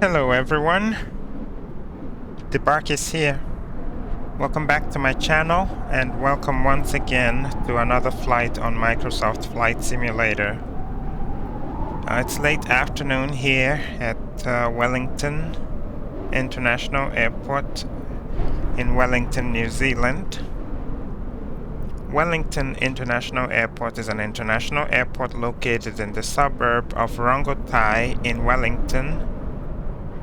Hello everyone, Debark is here. Welcome back to my channel and welcome once again to another flight on Microsoft Flight Simulator. It's late afternoon here at Wellington International Airport in Wellington, New Zealand. Wellington International Airport is an international airport located in the suburb of Rongotai in Wellington.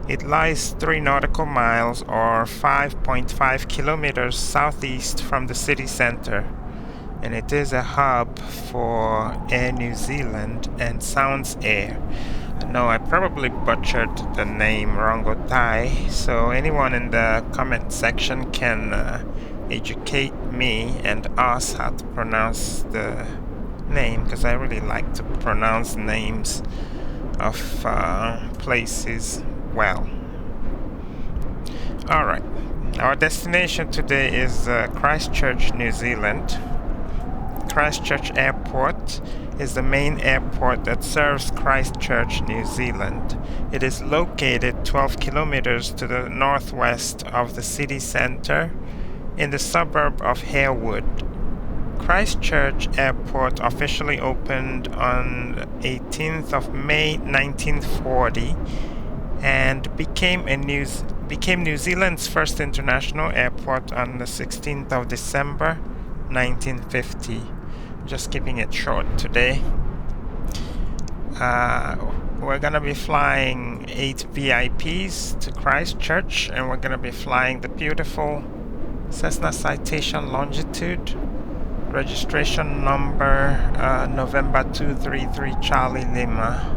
It lies 3 nautical miles or 5.5 kilometers southeast from the city center, and it is a hub for Air New Zealand and Sounds Air. No, I probably butchered the name Rongotai, so anyone in the comment section can educate me and us how to pronounce the name, because I really like to pronounce names of places well. Alright, our destination today is Christchurch, New Zealand. Christchurch Airport is the main airport that serves Christchurch, New Zealand. It is located 12 kilometers to the northwest of the city centre in the suburb of Harewood. Christchurch Airport officially opened on 18th of May 1940 and became New Zealand's first international airport on the 16th of December 1950. Just keeping it short today. We're gonna be flying 8 VIPs to Christchurch, and we're gonna be flying the beautiful Cessna Citation Longitude, registration number November 233 Charlie Lima.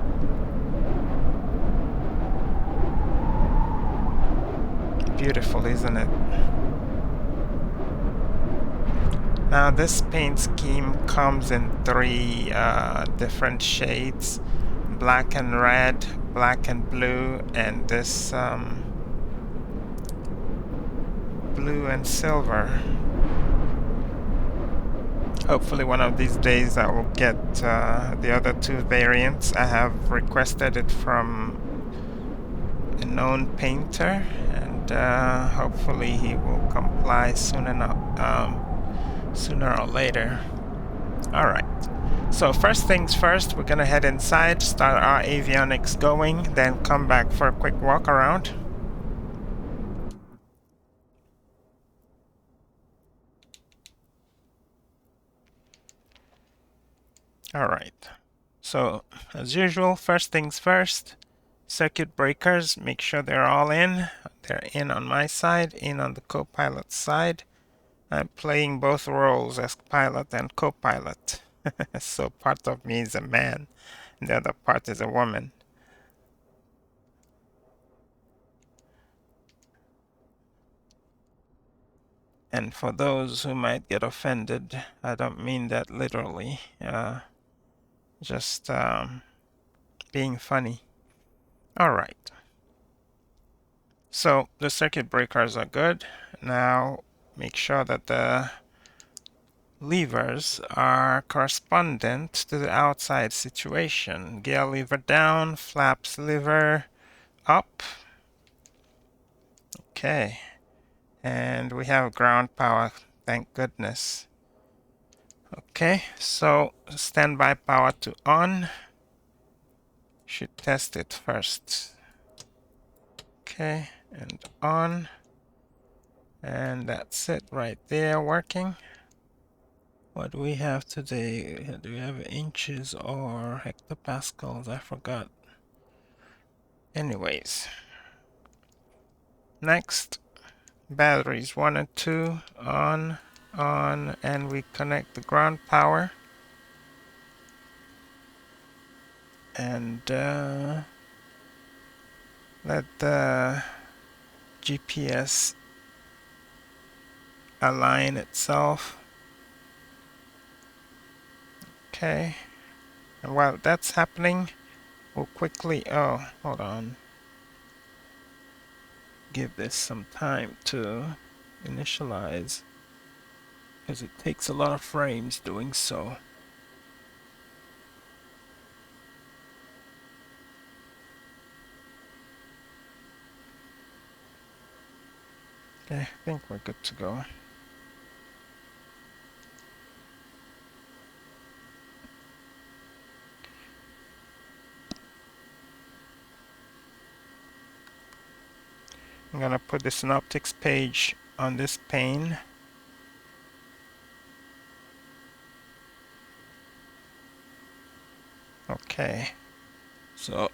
Beautiful, isn't it? Now this paint scheme comes in 3 different shades: black and red, black and blue, and this blue and silver. Hopefully one of these days I will get the other 2 variants. I have requested it from a known painter, and hopefully he will comply sooner or later. Alright, so first things first, we're gonna head inside, start our avionics going, then come back for a quick walk around. Alright, so as usual, first things first, circuit breakers, make sure they're all in. They're in on my side, in on the co-pilot side. I'm playing both roles as pilot and co-pilot. So part of me is a man, and the other part is a woman. And for those who might get offended, I don't mean that literally. Just being funny. Alright. So the circuit breakers are good. Now make sure that the levers are correspondent to the outside situation. Gear lever down, flaps lever up. Okay. And we have ground power, thank goodness. Okay, so standby power to on. Should test it first. Okay, and on. And that's it right there working. What do we have today? Do we have inches or hectopascals? I forgot. Anyways. Next, batteries 1 and 2 on, and we connect the ground power. And let the GPS align itself. Okay, and while that's happening, we'll quickly, oh, hold on. Give this some time to initialize, because it takes a lot of frames doing so. Okay, I think we're good to go. I'm gonna put the synoptics page on this pane. Okay, so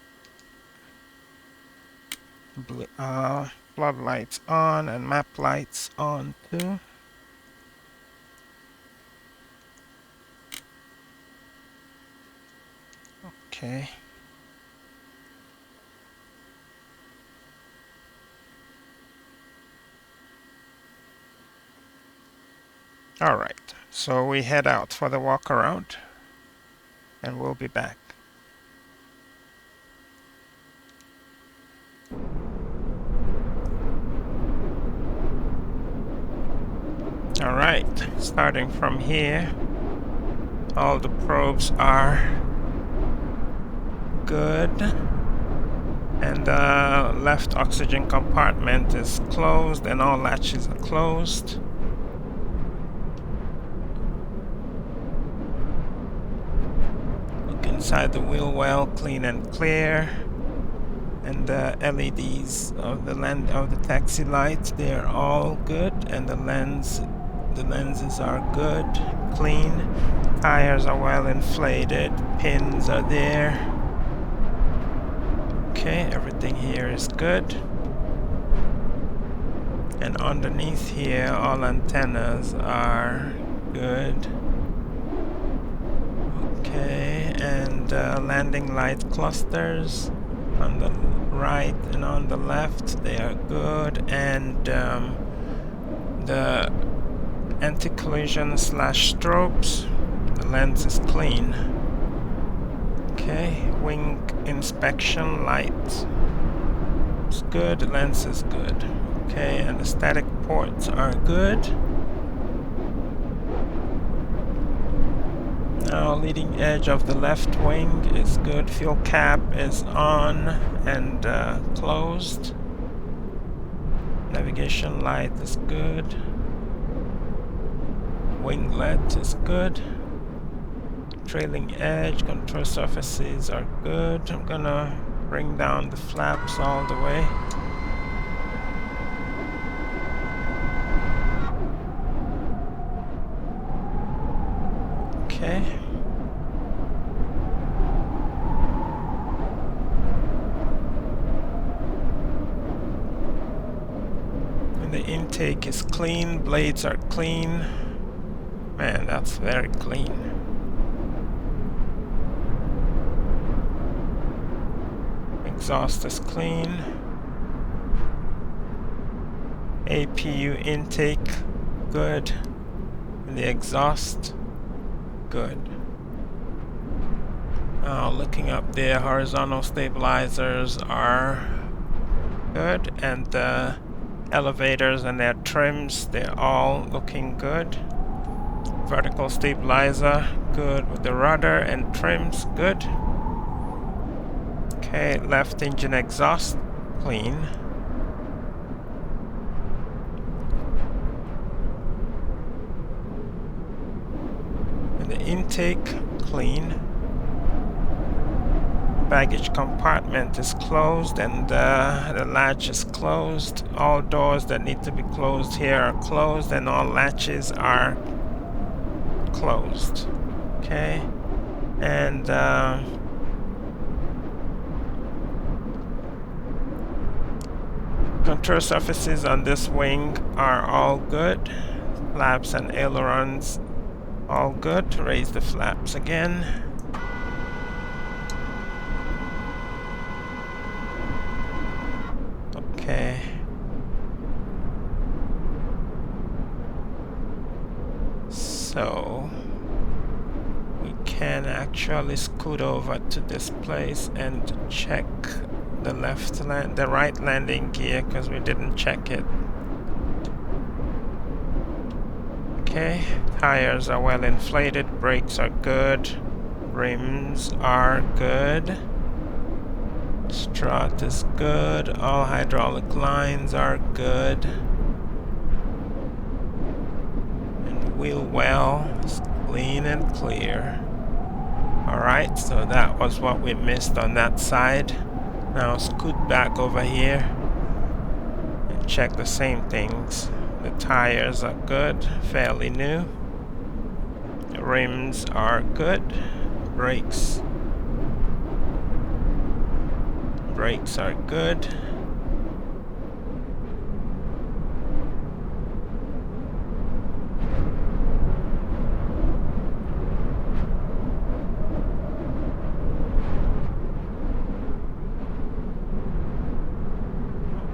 flood lights on and map lights on too. Okay. All right, so we head out for the walk around and we'll be back. All right, starting from here, all the probes are good, and the left oxygen compartment is closed and all latches are closed. Look inside the wheel well, clean and clear, and the LEDs of the taxi lights, they're all good, and the lenses are good, clean. Tires are well inflated, pins are there. Okay, everything here is good. And underneath here, all antennas are good. Okay, and landing light clusters on the right and on the left, they are good. And the anti-collision / strobes, the lens is clean. Okay, wing inspection light is good, the lens is good. Okay, and the static ports are good. Now leading edge of the left wing is good, fuel cap is on and closed. Navigation light is good. Winglet is good. Trailing edge, control surfaces are good. I'm gonna bring down the flaps all the way. Okay. And the intake is clean, blades are clean. Man, that's very clean. Exhaust is clean. APU intake, good. And the exhaust, good. Now looking up there, horizontal stabilizers are good. And the elevators and their trims, they're all looking good. Vertical stabilizer, good with the rudder and trims, good. Okay, left engine exhaust, clean. And the intake, clean. Baggage compartment is closed and the latch is closed. All doors that need to be closed here are closed and all latches are closed. Okay, and control surfaces on this wing are all good. Flaps and ailerons all good. Raise the flaps again. Okay. So we can actually scoot over to this place and check the right landing gear because we didn't check it. Okay, tires are well inflated, brakes are good, rims are good, strut is good, all hydraulic lines are good. wheel well is clean and clear. Alright, so that was what we missed on that side. Now scoot back over here and check the same things. The tires are good, fairly new. The rims are good. Brakes are good.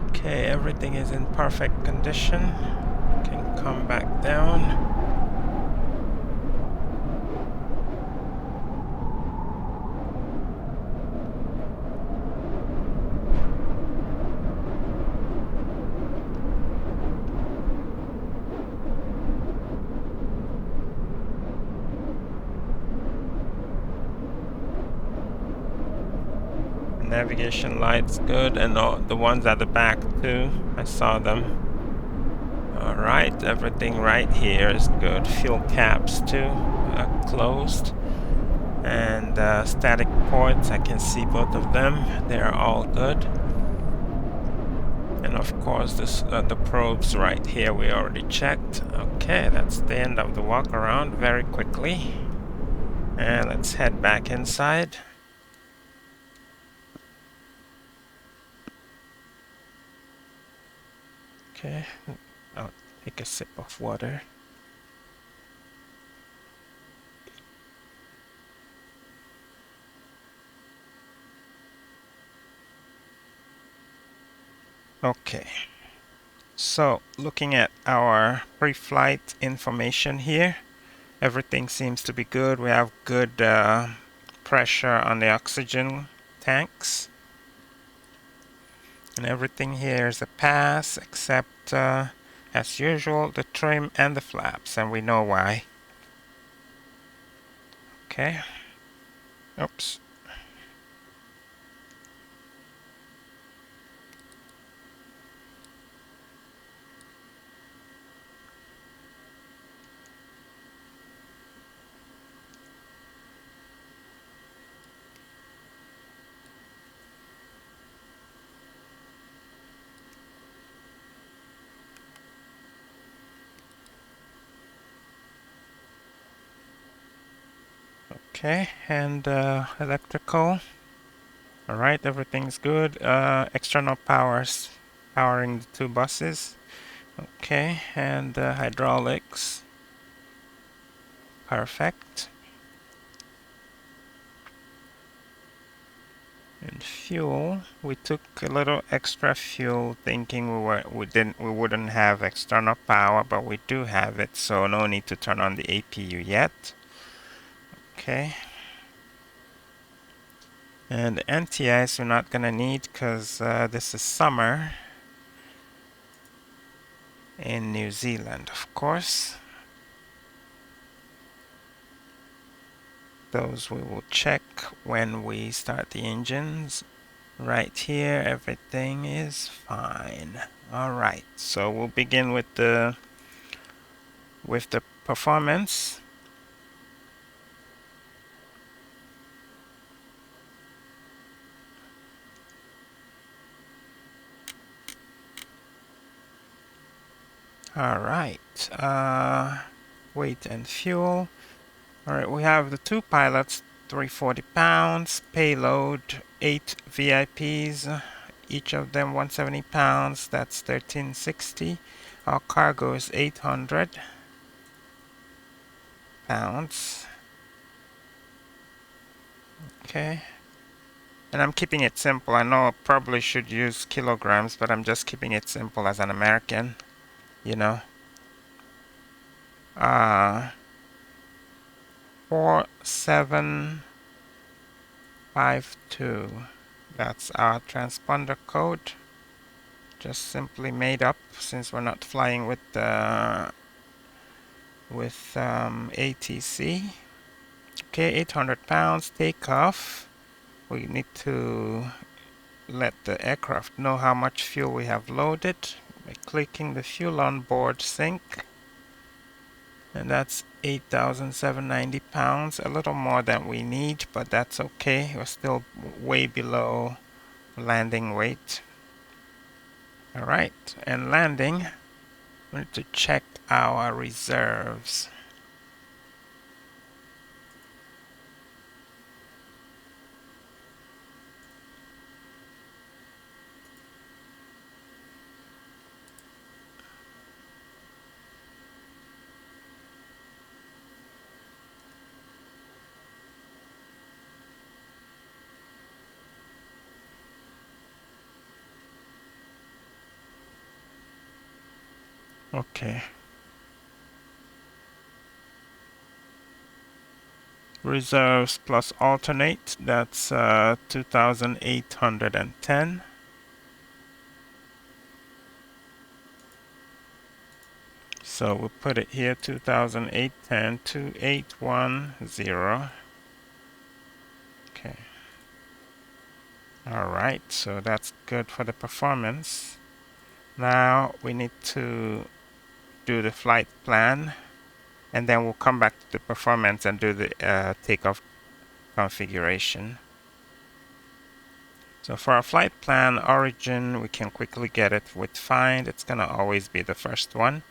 Okay, everything is in perfect condition. Can come back down. Navigation lights good, and all the ones at the back too, I saw them. Alright, everything right here is good. Fuel caps too are closed, and static ports, I can see both of them, they're all good. And of course the probes right here we already checked. Okay, that's the end of the walk around very quickly, and let's head back inside. Okay, I'll take a sip of water. Okay, so looking at our pre-flight information here, everything seems to be good. We have good pressure on the oxygen tanks. And everything here is a pass, except as usual the trim and the flaps, and we know why. Okay. Oops. Okay, and electrical. Alright, everything's good. External powers powering the two buses. Okay, and hydraulics. Perfect. And fuel, we took a little extra fuel thinking we wouldn't have external power, but we do have it, so no need to turn on the APU yet. Okay. And the NTIs we're not gonna need because this is summer in New Zealand, of course. Those we will check when we start the engines. Right here, everything is fine. Alright, so we'll begin with the performance. Alright, weight and fuel. Alright, we have the two pilots, 340 pounds, payload 8 VIPs, each of them 170 pounds, that's 1360. Our cargo is 800 pounds. Okay. And I'm keeping it simple. I know I probably should use kilograms, but I'm just keeping it simple as an American, you know. 4752. That's our transponder code. Just simply made up since we're not flying with ATC. Okay, 800 pounds takeoff. We need to let the aircraft know how much fuel we have loaded by clicking the fuel on board sync. And that's 8,790 pounds, a little more than we need, but that's okay. We're still way below landing weight. All right, and landing, we need to check our reserves. Okay. Reserves plus alternate, that's 2,810. So we'll put it here, 2,810, 2,810. Okay. All right, so that's good for the performance. Now we need to do the flight plan, and then we'll come back to the performance and do the takeoff configuration. So for our flight plan, origin, we can quickly get it with find. It's gonna always be the first one.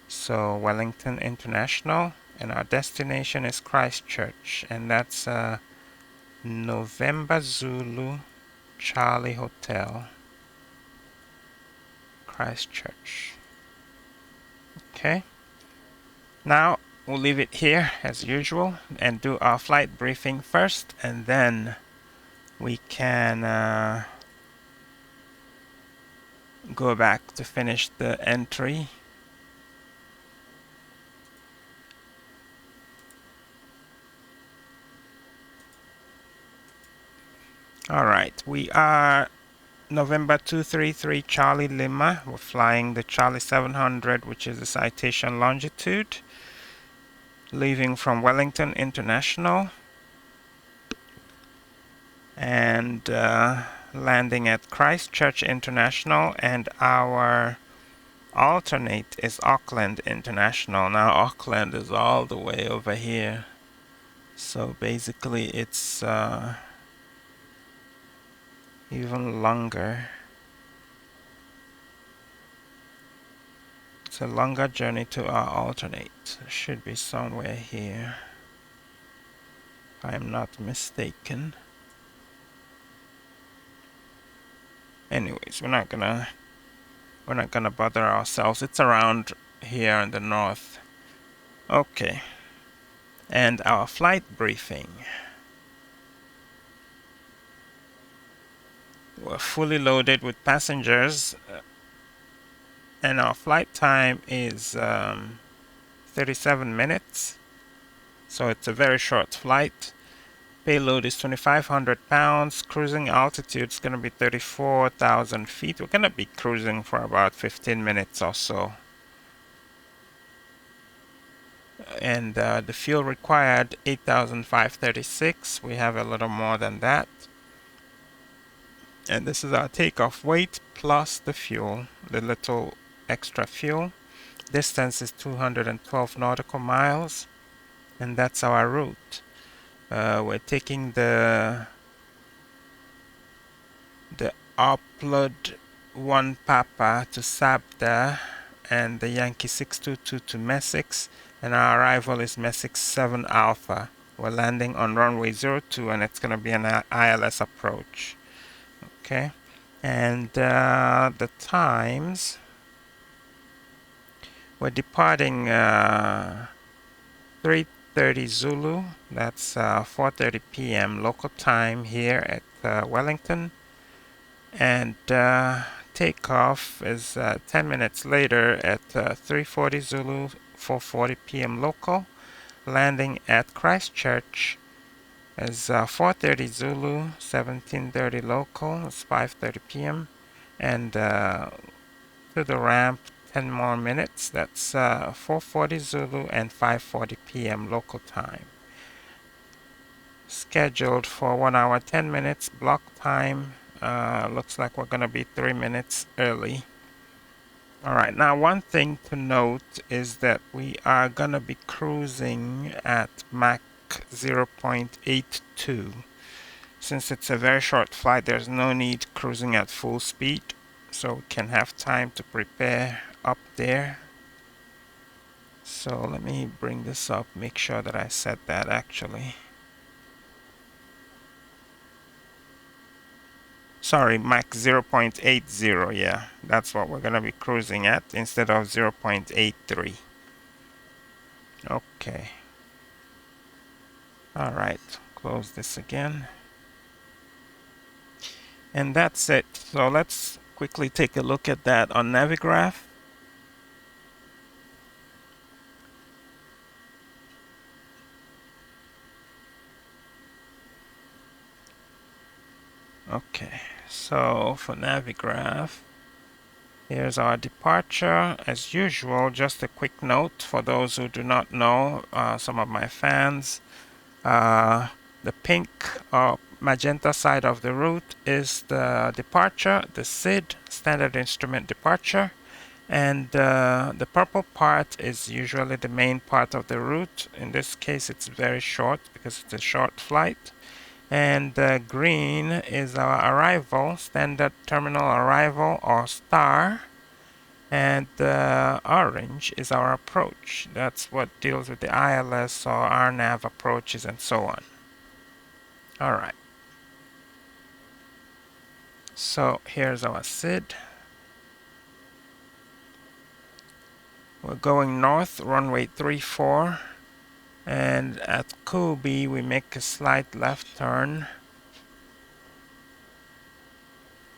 So Wellington International, and our destination is Christchurch, and that's November Zulu Charlie Hotel, Christchurch. Okay. Now we'll leave it here as usual and do our flight briefing first, and then we can go back to finish the entry. All right, we are November 233 Charlie Lima. We're flying the Charlie 700, which is the Citation Longitude, leaving from Wellington International and landing at Christchurch International, and our alternate is Auckland International. Now Auckland is all the way over here, so basically it's even longer. It's a longer journey to our alternate. It should be somewhere here, if I'm not mistaken. Anyways, we're not gonna bother ourselves. It's around here in the north. Okay. And our flight briefing. We're fully loaded with passengers, and our flight time is 37 minutes. So it's a very short flight. Payload is 2,500 pounds. Cruising altitude is going to be 34,000 feet. We're going to be cruising for about 15 minutes or so. And the fuel required, 8,536. We have a little more than that. And this is our takeoff weight plus the fuel, the little extra fuel. Distance is 212 nautical miles. And that's our route. We're taking the Upload 1 Papa to Sabda and the Yankee 622 to Messix, and our arrival is Messix 7 Alpha. We're landing on runway 02, and it's going to be an ILS approach. Okay, and the times, we're departing 3:30 Zulu, that's 4:30 p.m. local time here at Wellington, and takeoff is 10 minutes later at 3:40 Zulu, 4:40 p.m. local. Landing at Christchurch is 4:30 Zulu, 17:30 local, it's 5:30 p.m. and to the ramp 10 more minutes, that's 4:40 Zulu and 5:40 p.m. local time. Scheduled for 1 hour 10 minutes block time. Looks like we're gonna be 3 minutes early. Alright, now one thing to note is that we are gonna be cruising at Mach 0.82. Since it's a very short flight, there's no need cruising at full speed, so we can have time to prepare up there. So let me bring this up, make sure that I said that actually. Sorry, Mach 0.80, yeah, that's what we're gonna be cruising at instead of 0.83. Okay. Alright, close this again. And that's it. So let's quickly take a look at that on Navigraph. Okay, so for Navigraph, here's our departure. As usual, just a quick note for those who do not know, some of my fans, the pink or magenta side of the route is the departure, the SID, Standard Instrument Departure, and the purple part is usually the main part of the route. In this case, it's very short because it's a short flight. And green is our arrival, standard terminal arrival or star. And orange is our approach. That's what deals with the ILS or RNAV approaches and so on. Alright. So here's our SID. We're going north, runway 34. And at Kobe, we make a slight left turn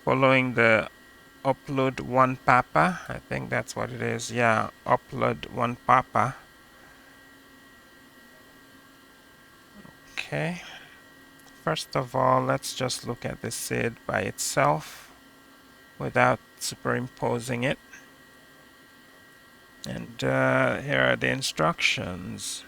following the upload 1 Papa. I think that's what it is. Yeah, upload 1 Papa. Okay. First of all, let's just look at the SID by itself without superimposing it. And here are the instructions.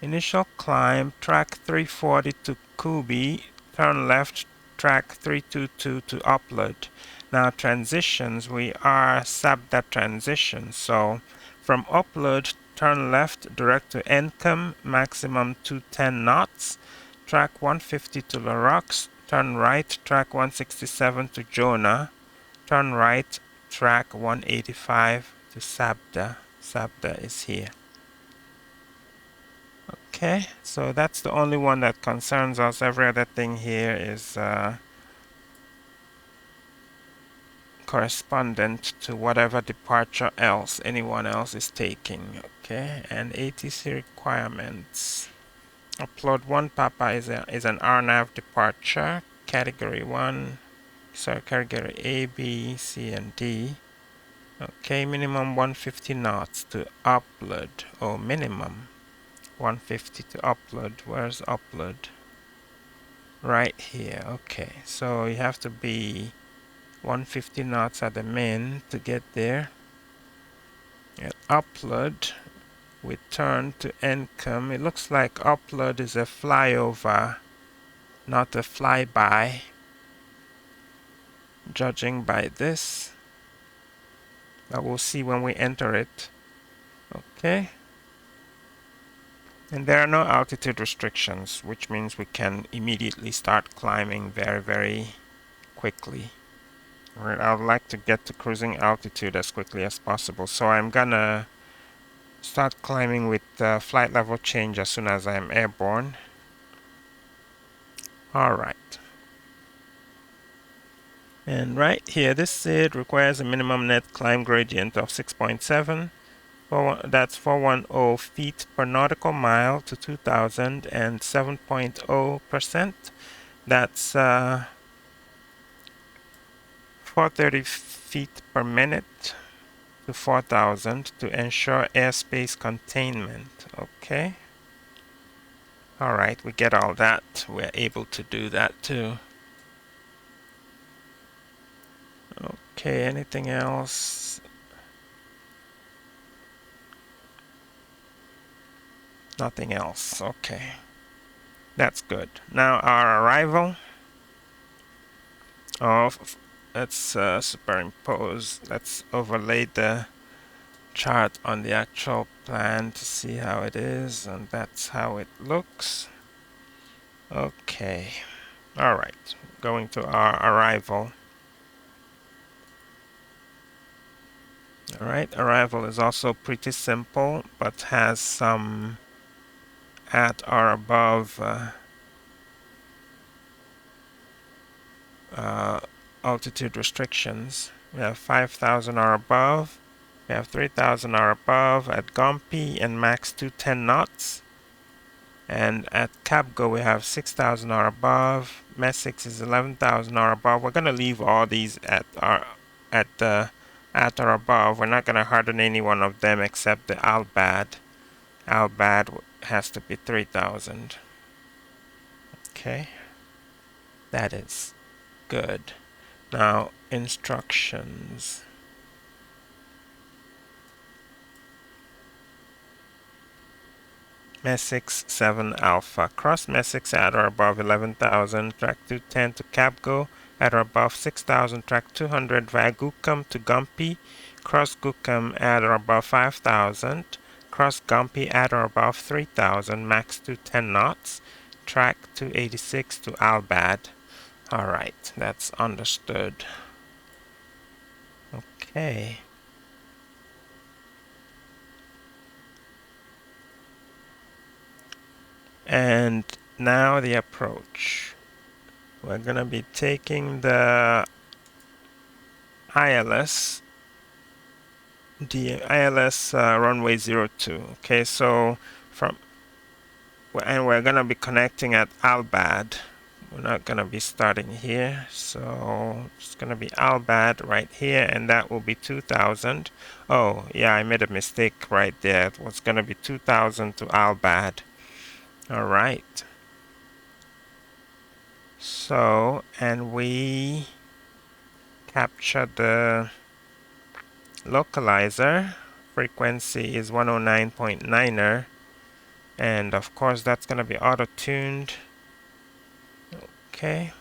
Initial climb, track 340 to Kubi, turn left, track 322 to upload. Now transitions, we are SABDA transition, so from upload, turn left, direct to Encom, maximum 210 knots, track 150 to La Rox, turn right, track 167 to Jonah, turn right, track 185 to SABDA. SABDA is here. Okay, so that's the only one that concerns us. Every other thing here is correspondent to whatever departure else anyone else is taking. Okay, and ATC requirements. Upload 1 Papa is an RNAV departure, category 1, so category A, B, C, and D. Okay, minimum 150 knots to upload, or minimum 150 to upload. Where's upload? Right here. Okay, so you have to be 150 knots at the min to get there. At upload, we turn to Encom. It looks like upload is a flyover, not a flyby, judging by this. But we'll see when we enter it. Okay. And there are no altitude restrictions, which means we can immediately start climbing very, very quickly. Right, I would like to get to cruising altitude as quickly as possible, so I'm gonna start climbing with flight level change as soon as I'm airborne. Alright. And right here, this SID requires a minimum net climb gradient of 6.7. That's 410 feet per nautical mile to 2,000 and 7.0%. That's 430 feet per minute to 4,000 to ensure airspace containment. Okay. Alright, we get all that. We're able to do that too. Okay, anything else? Nothing else. Okay. That's good. Now our arrival. let's superimpose. Let's overlay the chart on the actual plan to see how it is, and that's how it looks. Okay, all right, going to our arrival. All right, arrival is also pretty simple, but has some at or above altitude restrictions. We have 5,000 or above. We have 3,000 or above at Gompi and max 210 knots. And at Capgo we have 6,000 or above. Messix is 11,000 or above. We're going to leave all these at or above. We're not going to harden any one of them except the Albad. Albad has to be 3,000. Okay, that is good. Now instructions. Messix 7 Alpha. Cross Messix at or above 11,000. Track 210 to Capgo at or above 6,000. Track 200 via Gukam to Gumpi. Cross Gukam at or above 5,000. Cross Gumpi at or above 3,000. Max 210 knots. Track 286 to Albad. Alright, that's understood. Okay. And now the approach. We're going to be taking the ILS runway 02. Okay, so we're going to be connecting at Albad. We're not going to be starting here, so it's going to be Albad right here, and that will be 2,000. Oh yeah, I made a mistake right there. It was going to be 2,000 to Albad. All right. So, and we capture the localizer. Frequency is 109.9er, and of course that's going to be auto-tuned. Okay,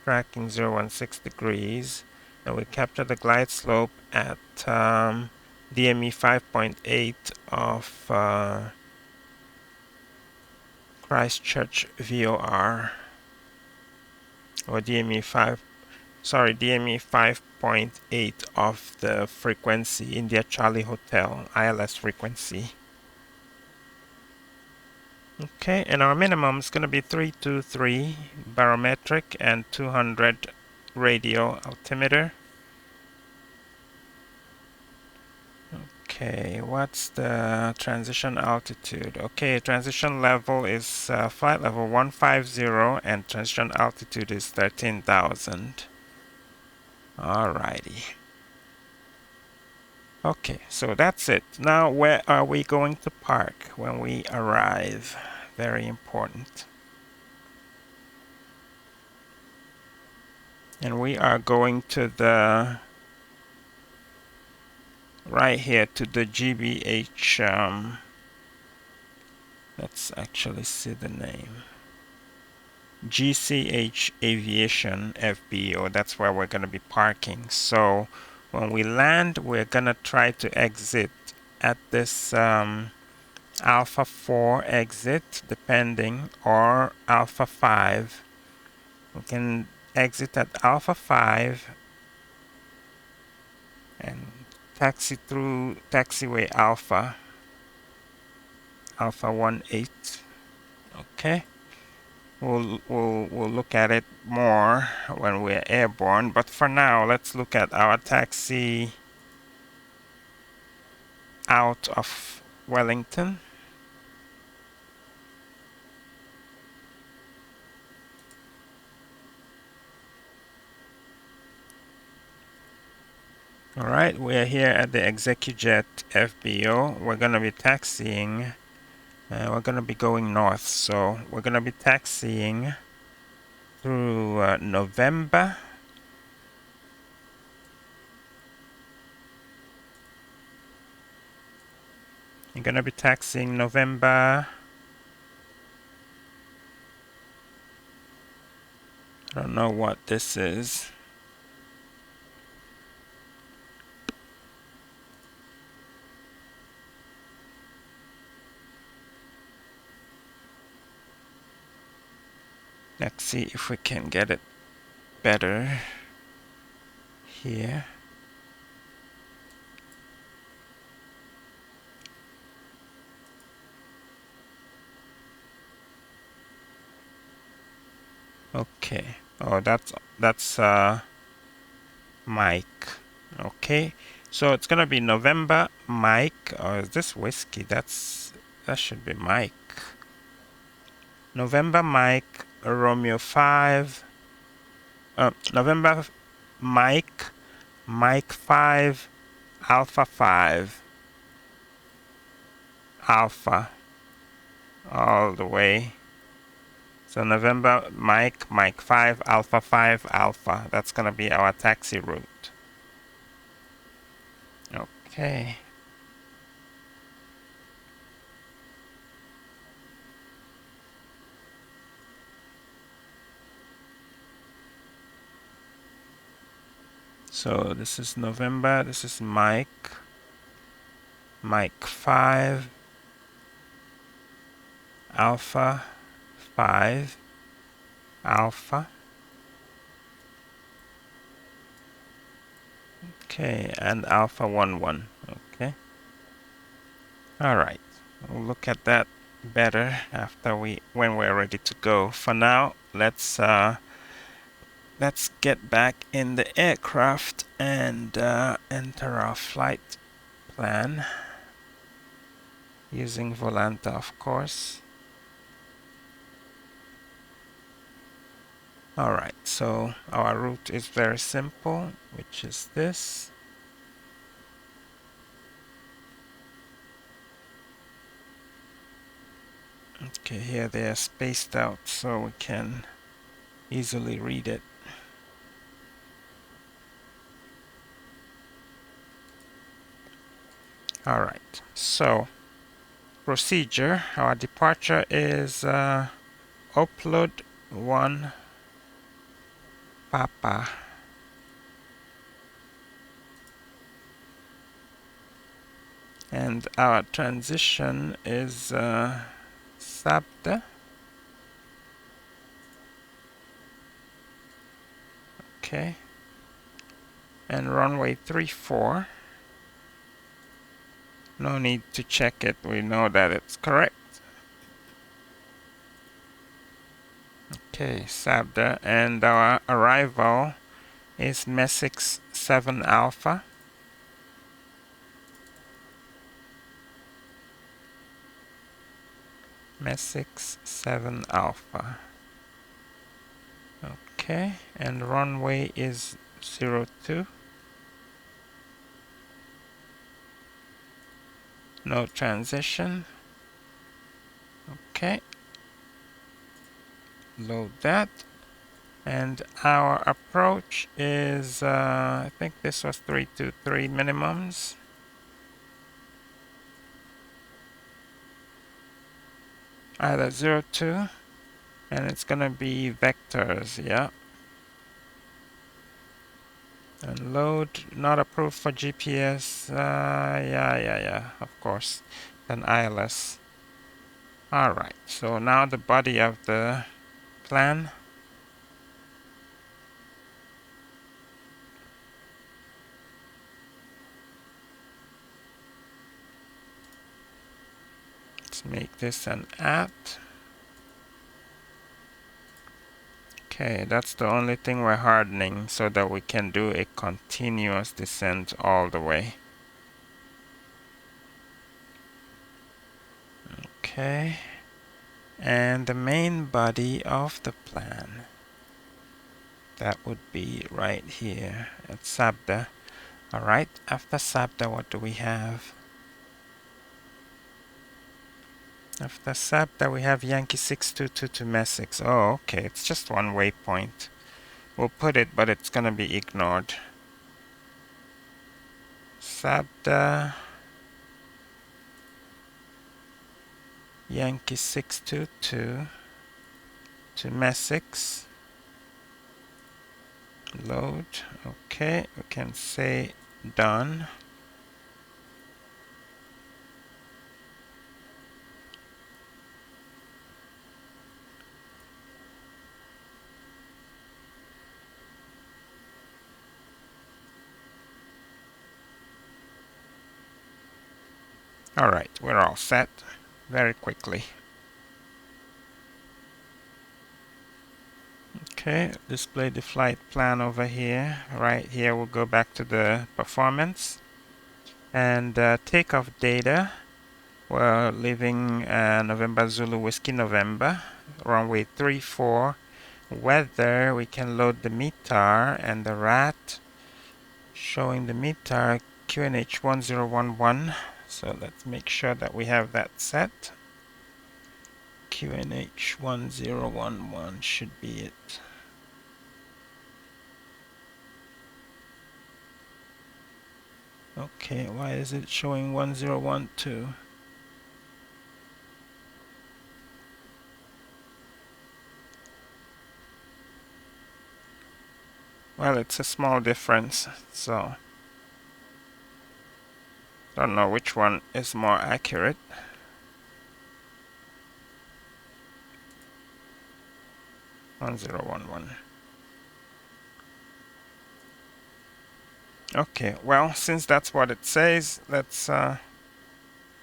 tracking 016 degrees, and we capture the glide slope at DME 5.8 of Christchurch VOR, or DME 5.8 of the frequency India Charlie Hotel ILS frequency. Okay, and our minimum is going to be 323 barometric and 200 radio altimeter. Okay, what's the transition altitude? Okay, transition level is flight level 150 and transition altitude is 13,000. Alrighty. Okay, so that's it. Now, where are we going to park when we arrive? Very important. And we are going to the right here to the GBH. Let's actually see the name. GCH Aviation FBO. That's where we're going to be parking. So when we land, we're going to try to exit at this Alpha 4 exit, depending, or Alpha 5. We can exit at Alpha 5 and taxi through taxiway Alpha 18. Okay. We'll look at it more when we're airborne, but for now, let's look at our taxi out of Wellington. All right, we're here at the ExecuJet FBO. We're going to be taxiing. We're going to be going north, so we're going to be taxiing through November. You're going to be taxiing November. I don't know what this is. Let's see if we can get it better here. Okay. Oh, that's Mike. Okay. So it's gonna be November Mike, or is this whiskey? That should be Mike. November Mike Romeo 5. November Mike Mike 5 Alpha 5 Alpha all the way. So November Mike Mike 5 Alpha. That's gonna be our taxi route. Okay. So this is November, this is Mike 5 Alpha 5 Alpha. Okay, and Alpha 1. Okay. All right. We'll look at that better after when we're ready to go. For now, let's get back in the aircraft and enter our flight plan using Volanta, of course. Alright, so our route is very simple, which is this. Okay, here they are spaced out so we can easily read it. Alright, so procedure, our departure is upload 1 Papa. And our transition is Sabda. Okay. And runway 34. No need to check it, we know that it's correct. Okay, Sabda, and our arrival is MESIX 7 Alpha. MESIX 7 Alpha. Okay, and runway is 02. No transition. Okay. Load that. And our approach is, I think this was 323 minimums. Either 02, and it's gonna be vectors, yeah. And load, not approved for GPS, yeah, of course. Then ILS. Alright, so now the body of the plan. Let's make this an at. Okay, that's the only thing we're hardening so that we can do a continuous descent all the way. Okay, and the main body of the plan, that would be right here at Sabda. Alright, after Sabda, what do we have? After Sabda, we have Yankee 622 to MESIX. Oh, okay, it's just one waypoint. We'll put it, but it's gonna be ignored. Sabda, Yankee 622 to MESIX. Load. Okay, we can say done. Alright, we're all set very quickly. Okay, display the flight plan over here. Right here we'll go back to the performance and takeoff data. We're leaving November Zulu Whiskey November, runway 34. Weather, we can load the METAR and the RAT, showing the METAR QNH 1011. So let's make sure that we have that set. QNH 1011 should be it. Okay, why is it showing 1012? Well, it's a small difference, so don't know which one is more accurate. One zero one one. Okay, well, since that's what it says, let's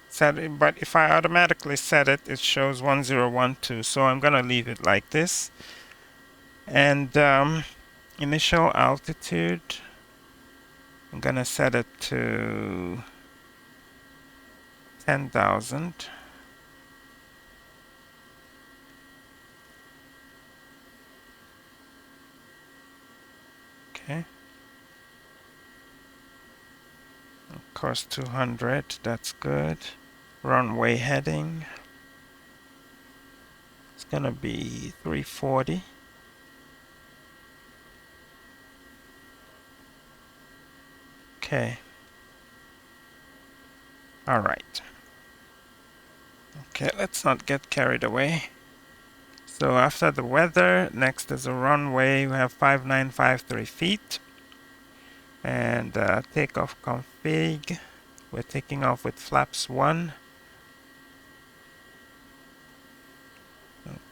set it. But if I automatically set it, it shows 1012. So I'm gonna leave it like this. And initial altitude, I'm gonna set it to 10,000. Okay. Of course, 200. That's good. Runway heading. It's gonna be 340. Okay. All right. Okay, let's not get carried away. So after the weather, next is a runway. We have 5953 feet. And takeoff config. We're taking off with flaps 1.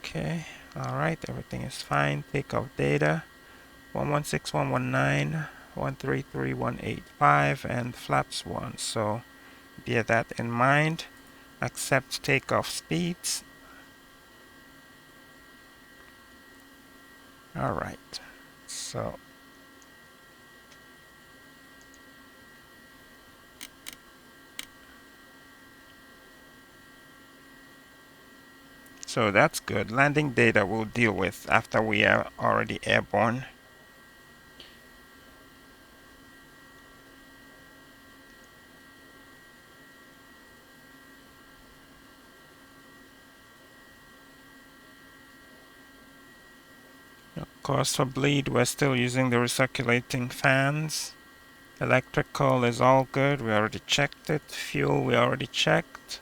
Okay, alright, everything is fine. Takeoff data 116, 119, 133, 185, and flaps 1. So bear that in mind. Accept takeoff speeds. Alright, so that's good. Landing data we'll deal with after we are already airborne. Of course, for bleed, we're still using the recirculating fans. Electrical is all good. We already checked it. Fuel, we already checked.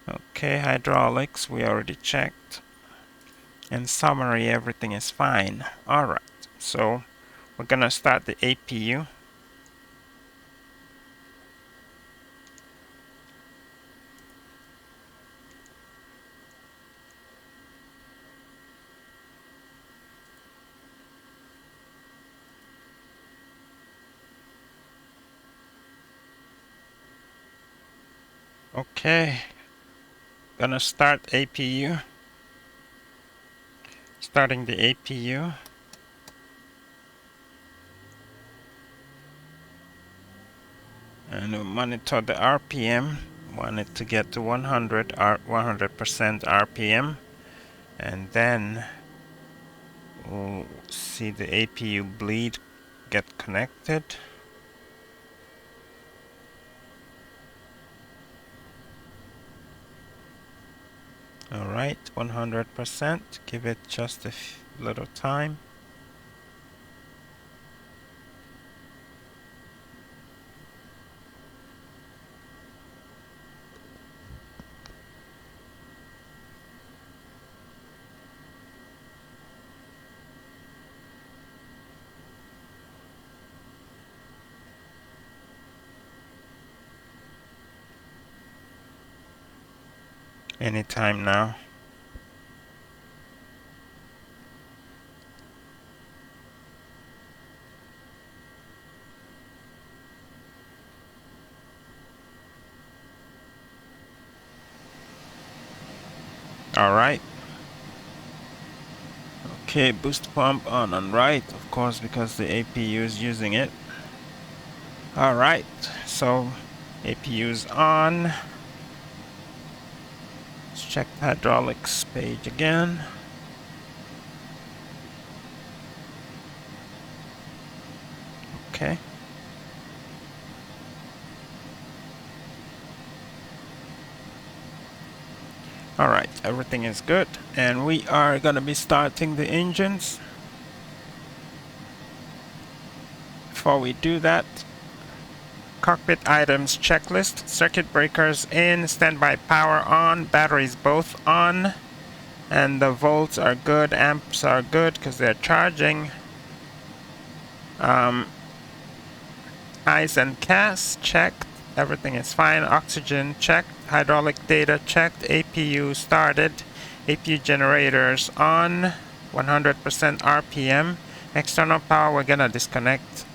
Okay, hydraulics, we already checked. In summary, everything is fine. Alright, so we're gonna start the APU. Okay, gonna start APU. Starting the APU. And we'll monitor the RPM. Want it to get to 100% RPM. And then we'll see the APU bleed get connected. Alright, 100%. Give it just a little time. Anytime now. Alright. Okay, boost pump on and right, of course, because the APU is using it. Alright, so APU is on. Let's check the hydraulics page again. Okay. Alright, everything is good, and we are going to be starting the engines. Before we do that, cockpit items checklist: circuit breakers in, standby power on, batteries both on, and the volts are good, amps are good because they're charging. Ice and CAS checked, everything is fine. Oxygen checked, hydraulic data checked, APU started, APU generators on, 100% RPM. External power we're gonna disconnect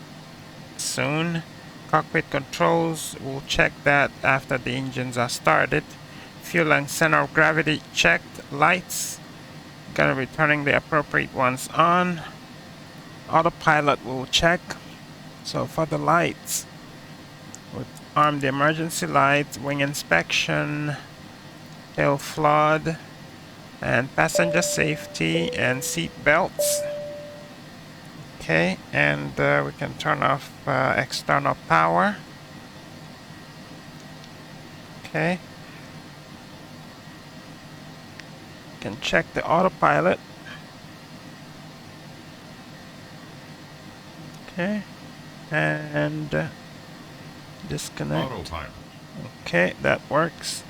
soon. Cockpit controls, we'll check that after the engines are started. Fuel and center of gravity checked. Lights, gonna be turning the appropriate ones on. Autopilot will check. So for the lights, we'll arm the emergency lights, wing inspection, tail flood, and passenger safety and seat belts. Okay, and we can turn off external power. Okay. Can check the autopilot. Okay. And disconnect. Autopilot. Okay, that works.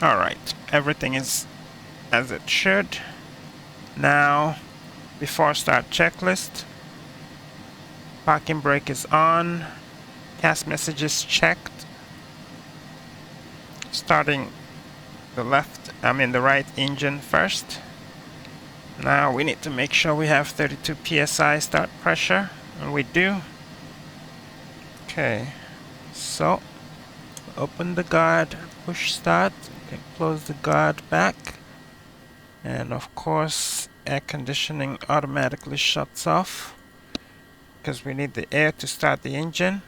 Alright, everything is as it should. Now, before start checklist, parking brake is on, CAS messages checked. Starting the the right engine first. Now we need to make sure we have 32 psi start pressure, and we do. Okay, so open the guard, push start, okay, close the guard back, and of course air conditioning automatically shuts off because we need the air to start the engine.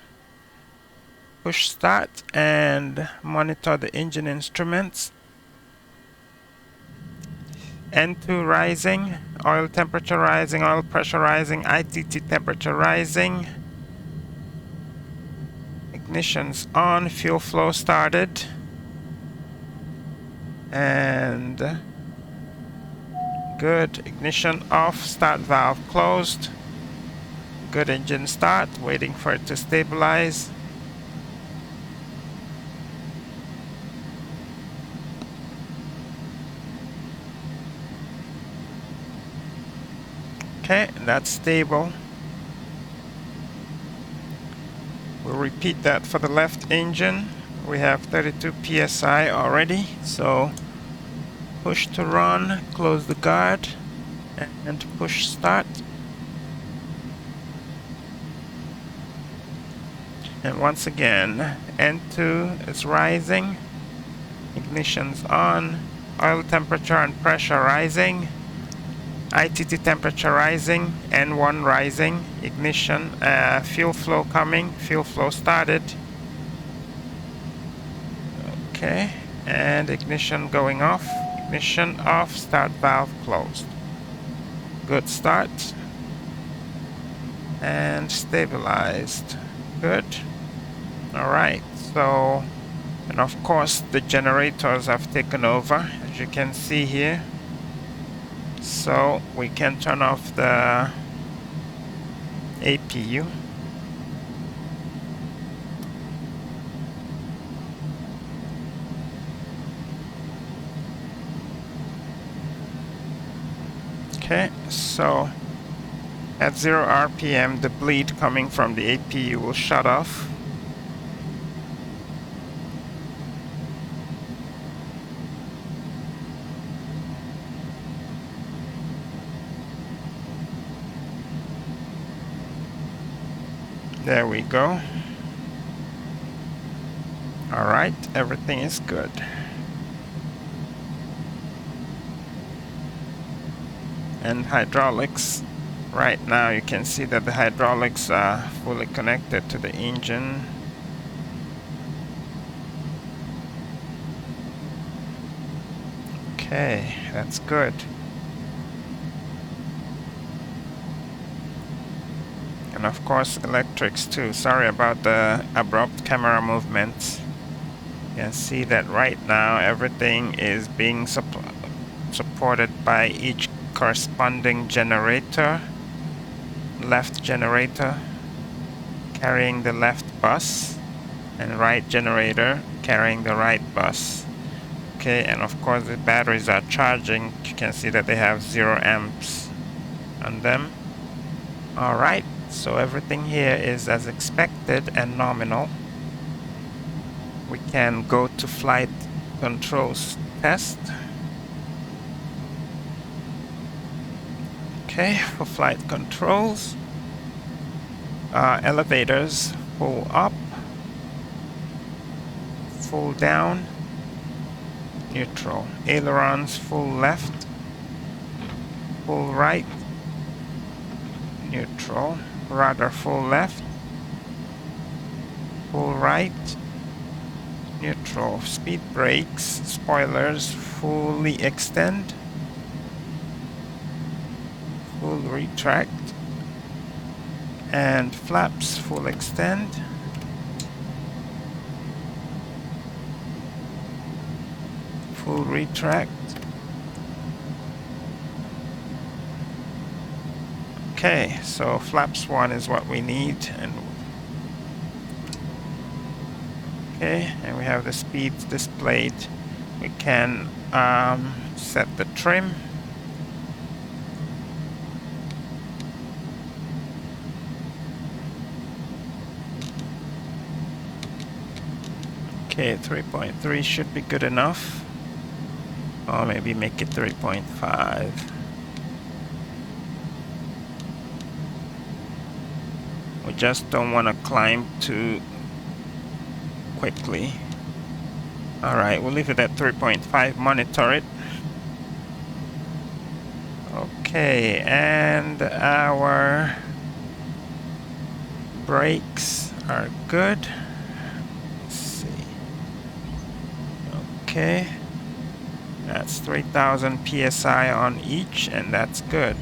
Push start and monitor the engine instruments. N2 rising, oil temperature rising, oil pressure rising, ITT temperature rising. Ignition's on, fuel flow started. And good, ignition off, start valve closed. Good engine start, waiting for it to stabilize. Okay, that's stable. We'll repeat that for the left engine. We have 32 psi already, so push to run, close the guard, and push start. And once again, N2 is rising, ignition's on, oil temperature and pressure rising. ITT temperature rising, N1 rising, ignition, fuel flow coming, fuel flow started. Okay, and ignition going off, ignition off, start valve closed. Good start. And stabilized. Good. Alright, so, and of course the generators have taken over, as you can see here. So we can turn off the APU. Okay, so at 0 RPM the bleed coming from the APU will shut off. There we go. Alright, everything is good. And hydraulics, right now you can see that the hydraulics are fully connected to the engine. Okay, that's good. And of course electrics too. Sorry about the abrupt camera movements. You can see that right now everything is being supported by each corresponding generator. Left generator carrying the left bus, and right generator carrying the right bus. Okay, and of course the batteries are charging. You can see that they have 0 amps on them. Alright, so everything here is as expected and nominal. We can go to flight controls test. Okay, for flight controls, elevators full up, full down, neutral. Ailerons full left, full right, neutral. Rudder full left, full right, neutral. Speed brakes, spoilers fully extend, full retract, and flaps full extend. Full retract. Okay, so flaps 1 is what we need, and okay, and we have the speeds displayed. We can set the trim. Okay, 3.3 should be good enough. Or maybe make it 3.5. We just don't want to climb too quickly. Alright, we'll leave it at 3.5, monitor it. Okay, and our brakes are good. Let's see. Okay. That's 3000 psi on each, and that's good.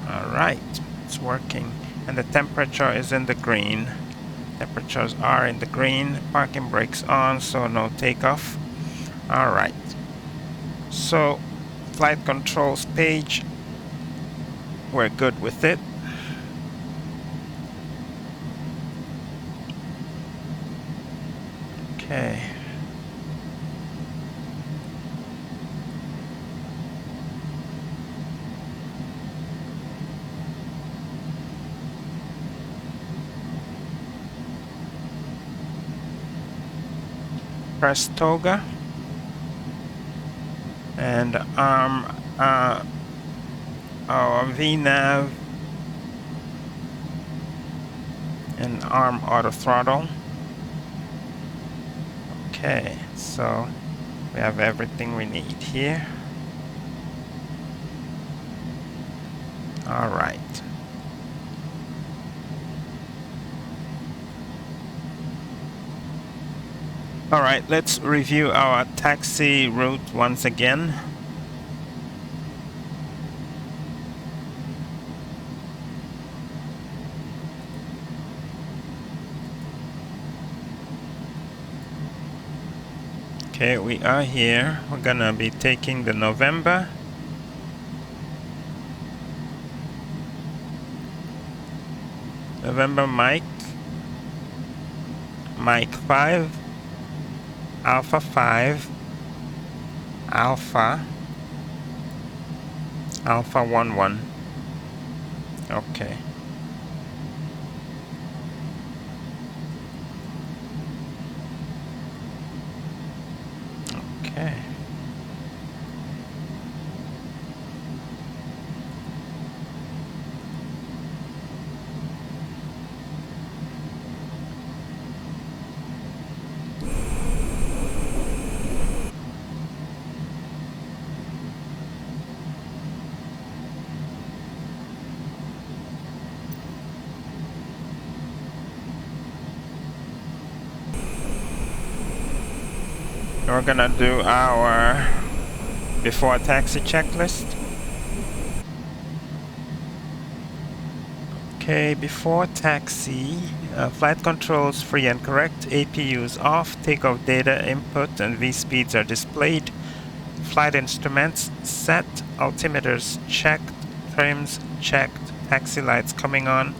Alright, it's working. And the temperature is in the green. Temperatures are in the green. Parking brakes on, so no takeoff. Alright. So, flight controls page, we're good with it. Okay. Press toga and our VNAV and arm auto throttle. Okay, so we have everything we need here. All right. Alright, let's review our taxi route once again. Okay, we are here. We're gonna be taking the November. November Mike 5. Alpha 5, Alpha 11. Okay. Okay. We're gonna do our before taxi checklist. Okay, before taxi, flight controls free and correct, APUs off, takeoff data input and V-speeds are displayed, flight instruments set, altimeters checked, trims checked, taxi lights coming on,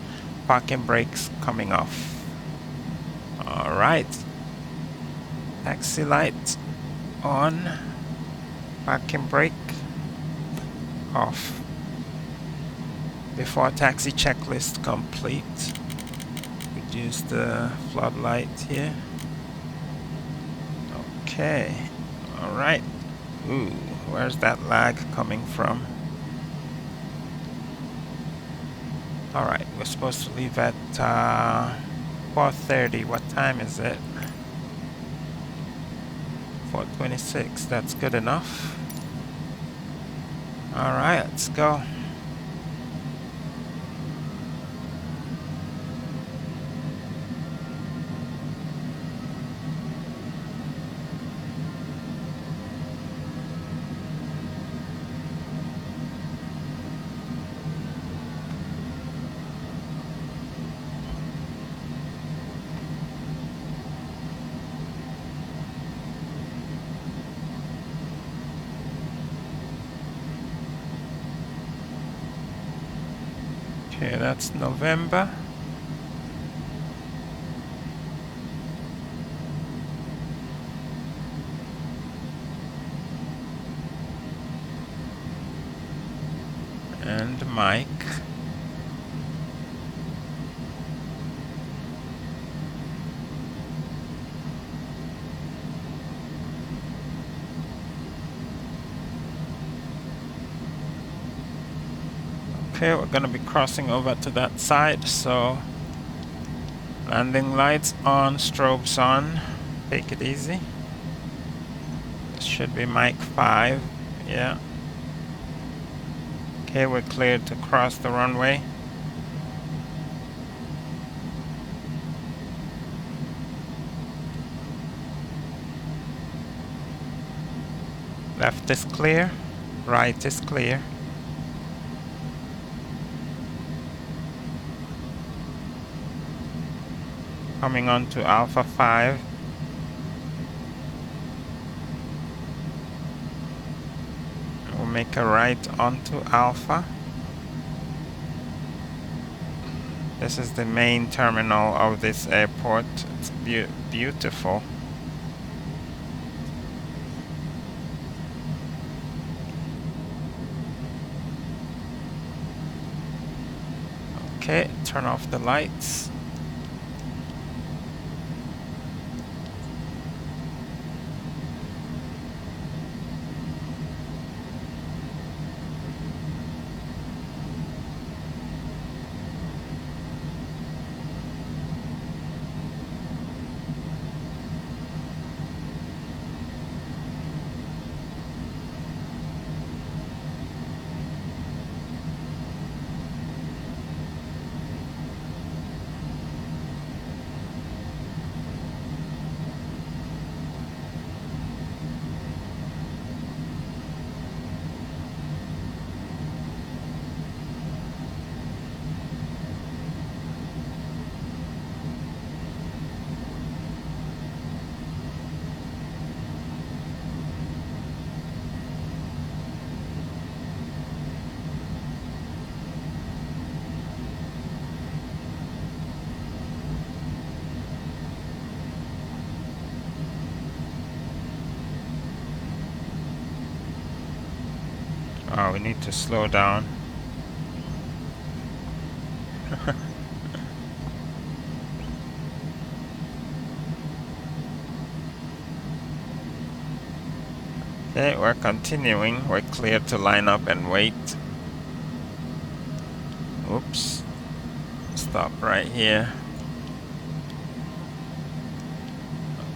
parking brakes coming off. Alright, taxi light on, parking brake off. Before taxi checklist complete. Reduce the floodlight here. Okay. Alright. Ooh, where's that lag coming from? Alright, we're supposed to leave at 4:30. What time is it? 4:26. That's good enough. Alright, let's go. Okay, that's November. And Mike. Okay, we're gonna be crossing over to that side, so landing lights on, strobes on. Take it easy. This should be Mike 5. Yeah. Okay, we're cleared to cross the runway. Left is clear, right is clear. Coming on to Alpha 5. We'll make a right onto Alpha. This is the main terminal of this airport. It's beautiful. Okay, turn off the lights. Oh, we need to slow down. Okay, we're continuing. We're clear to line up and wait. Oops. Stop right here.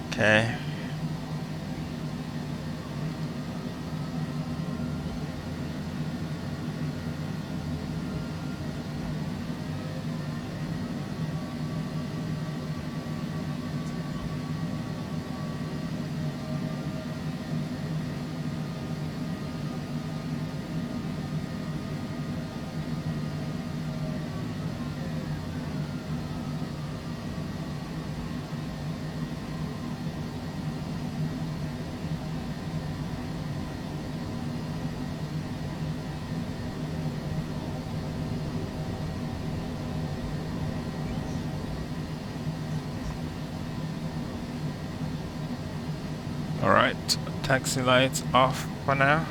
Okay. Alright, taxi lights off for now.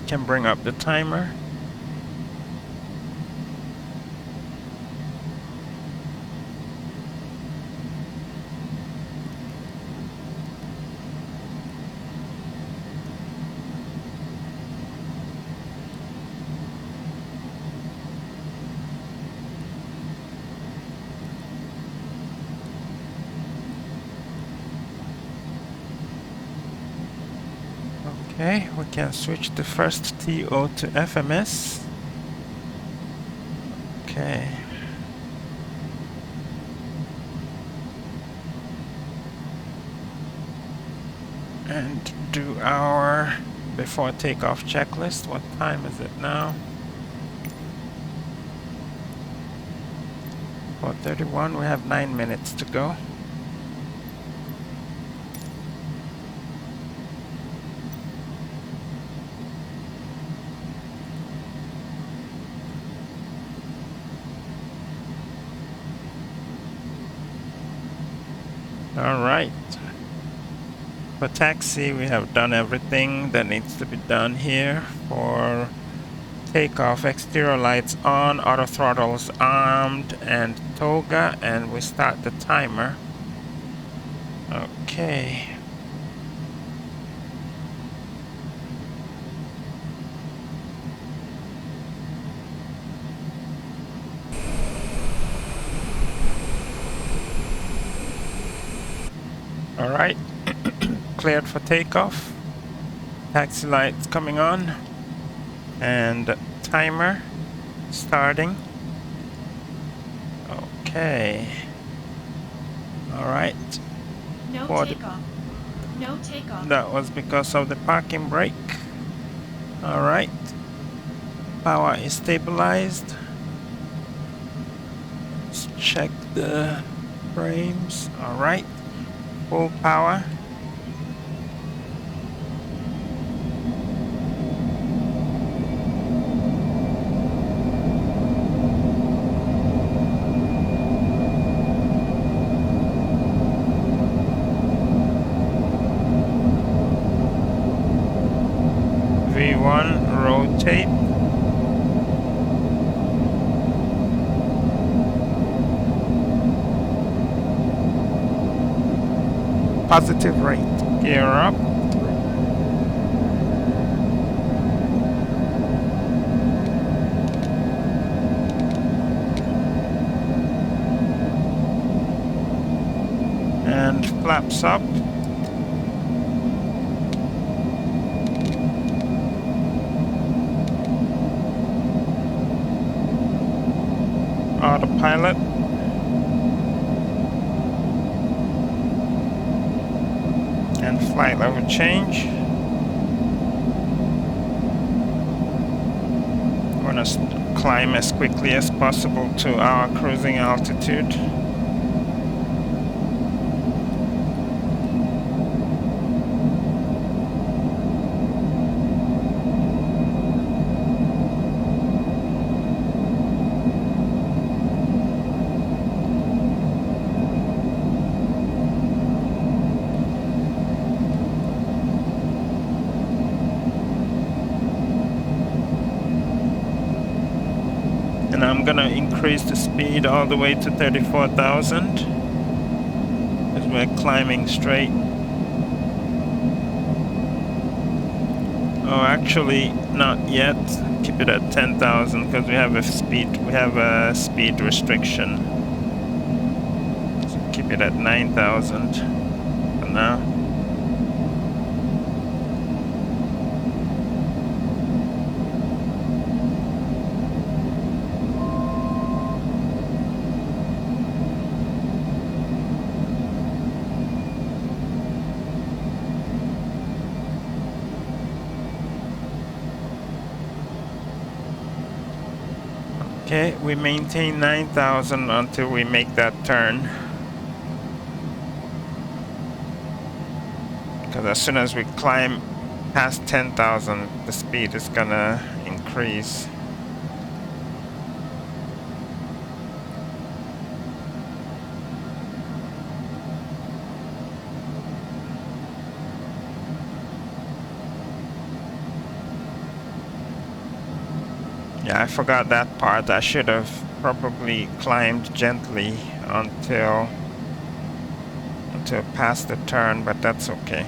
Can bring up the timer. Okay, we can switch the first TO to FMS. Okay. And do our before takeoff checklist. What time is it now? 4:31. We have 9 minutes to go. Alright. For taxi, we have done everything that needs to be done here. For takeoff, exterior lights on, auto throttles armed, and toga, and we start the timer. Okay. Alright, cleared for takeoff. Taxi lights coming on. And timer starting. Okay. Alright. No takeoff. No takeoff. That was because of the parking brake. Alright. Power is stabilized. Let's check the frames. Alright. Full power. V1 rotate. Positive rate. Gear up. And flaps up. Autopilot. And flight level change. We're going to climb as quickly as possible to our cruising altitude. And I'm gonna increase the speed all the way to 34,000 because we're climbing straight. Oh, actually not yet. Keep it at 10,000 because we have a speed restriction. So keep it at 9,000 for now. Okay, we maintain 9,000 until we make that turn. Because as soon as we climb past 10,000, the speed is gonna increase. Yeah, I forgot that part. I should have probably climbed gently until past the turn, but that's okay.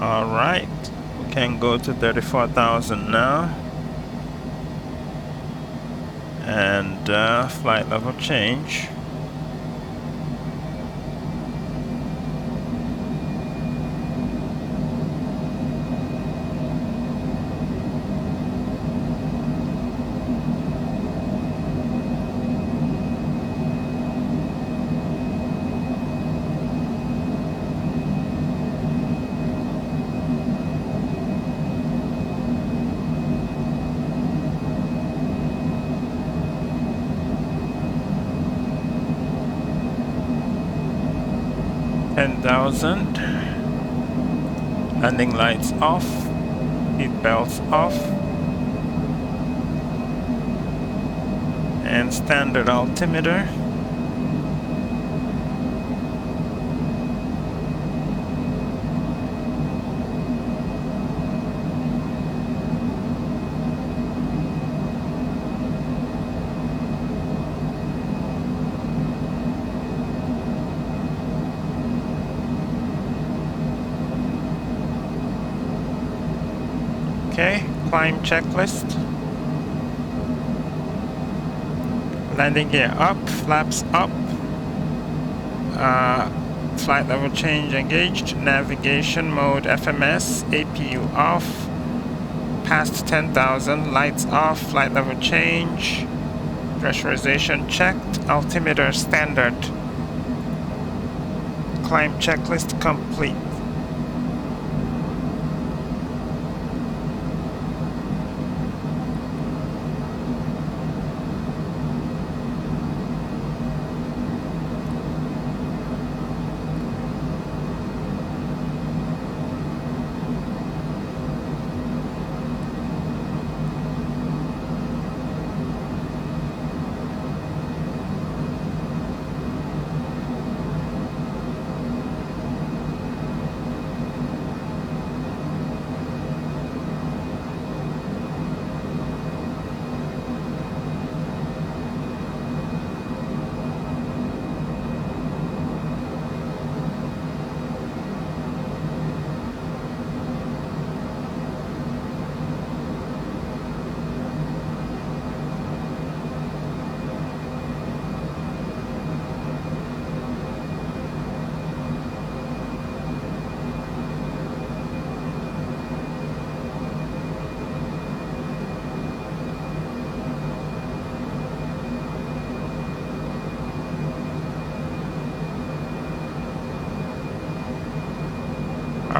Alright, we can go to 34,000 now. And flight level change. $10,000. Landing lights off. Seat belts off. And standard altimeter. Okay, climb checklist. Landing gear up, flaps up. Flight level change engaged. Navigation mode FMS, APU off. Past 10,000, lights off, flight level change. Pressurization checked, altimeter standard. Climb checklist complete.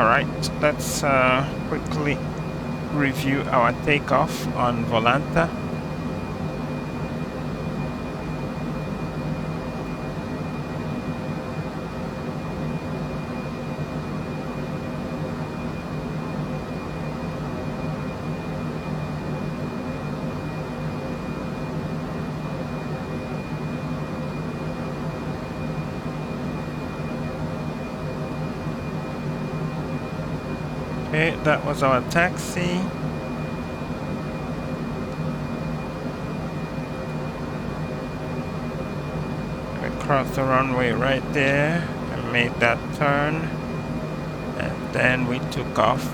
Alright, let's quickly review our takeoff on Volanta. Okay, that was our taxi. We crossed the runway right there and made that turn, and then we took off.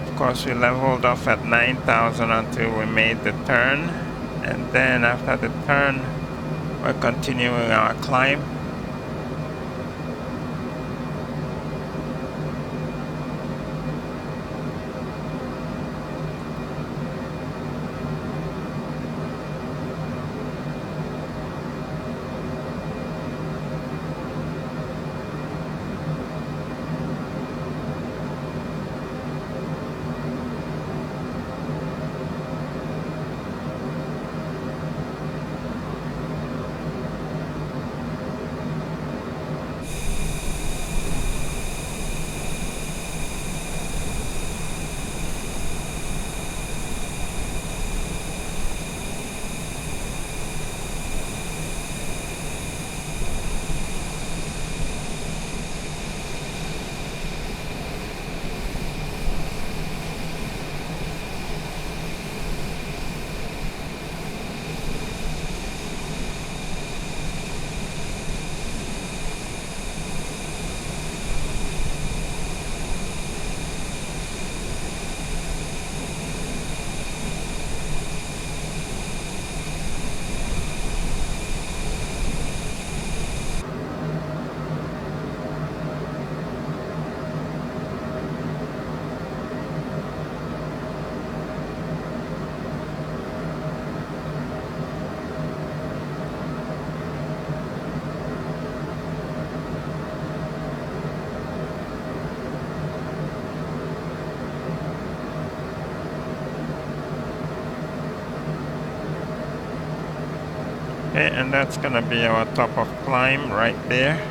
Of course, we leveled off at 9,000 until we made the turn, and then after the turn, we're continuing our climb. Okay, and that's gonna be our top of climb right there.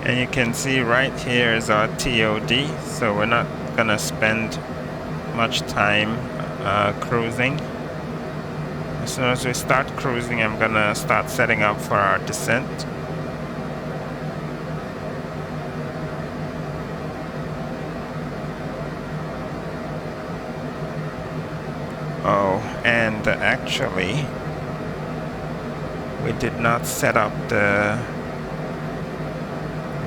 And you can see right here is our TOD, so we're not gonna spend much time cruising. As soon as we start cruising, I'm gonna start setting up for our descent. Oh, and actually, we did not set up the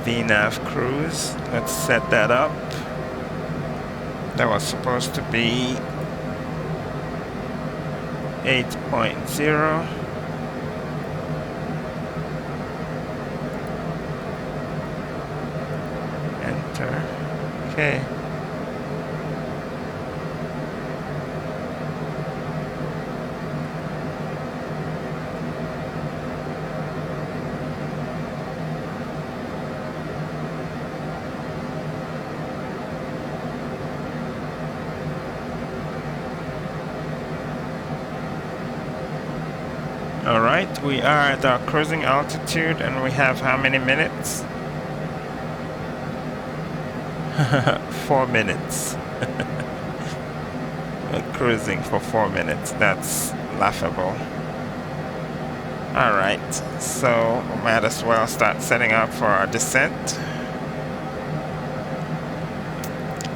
VNAV cruise. Let's set that up. That was supposed to be 8.0. Enter. Okay. Alright, we are at our cruising altitude and we have how many minutes? 4 minutes. cruising for 4 minutes. That's laughable. Alright, so we might as well start setting up for our descent.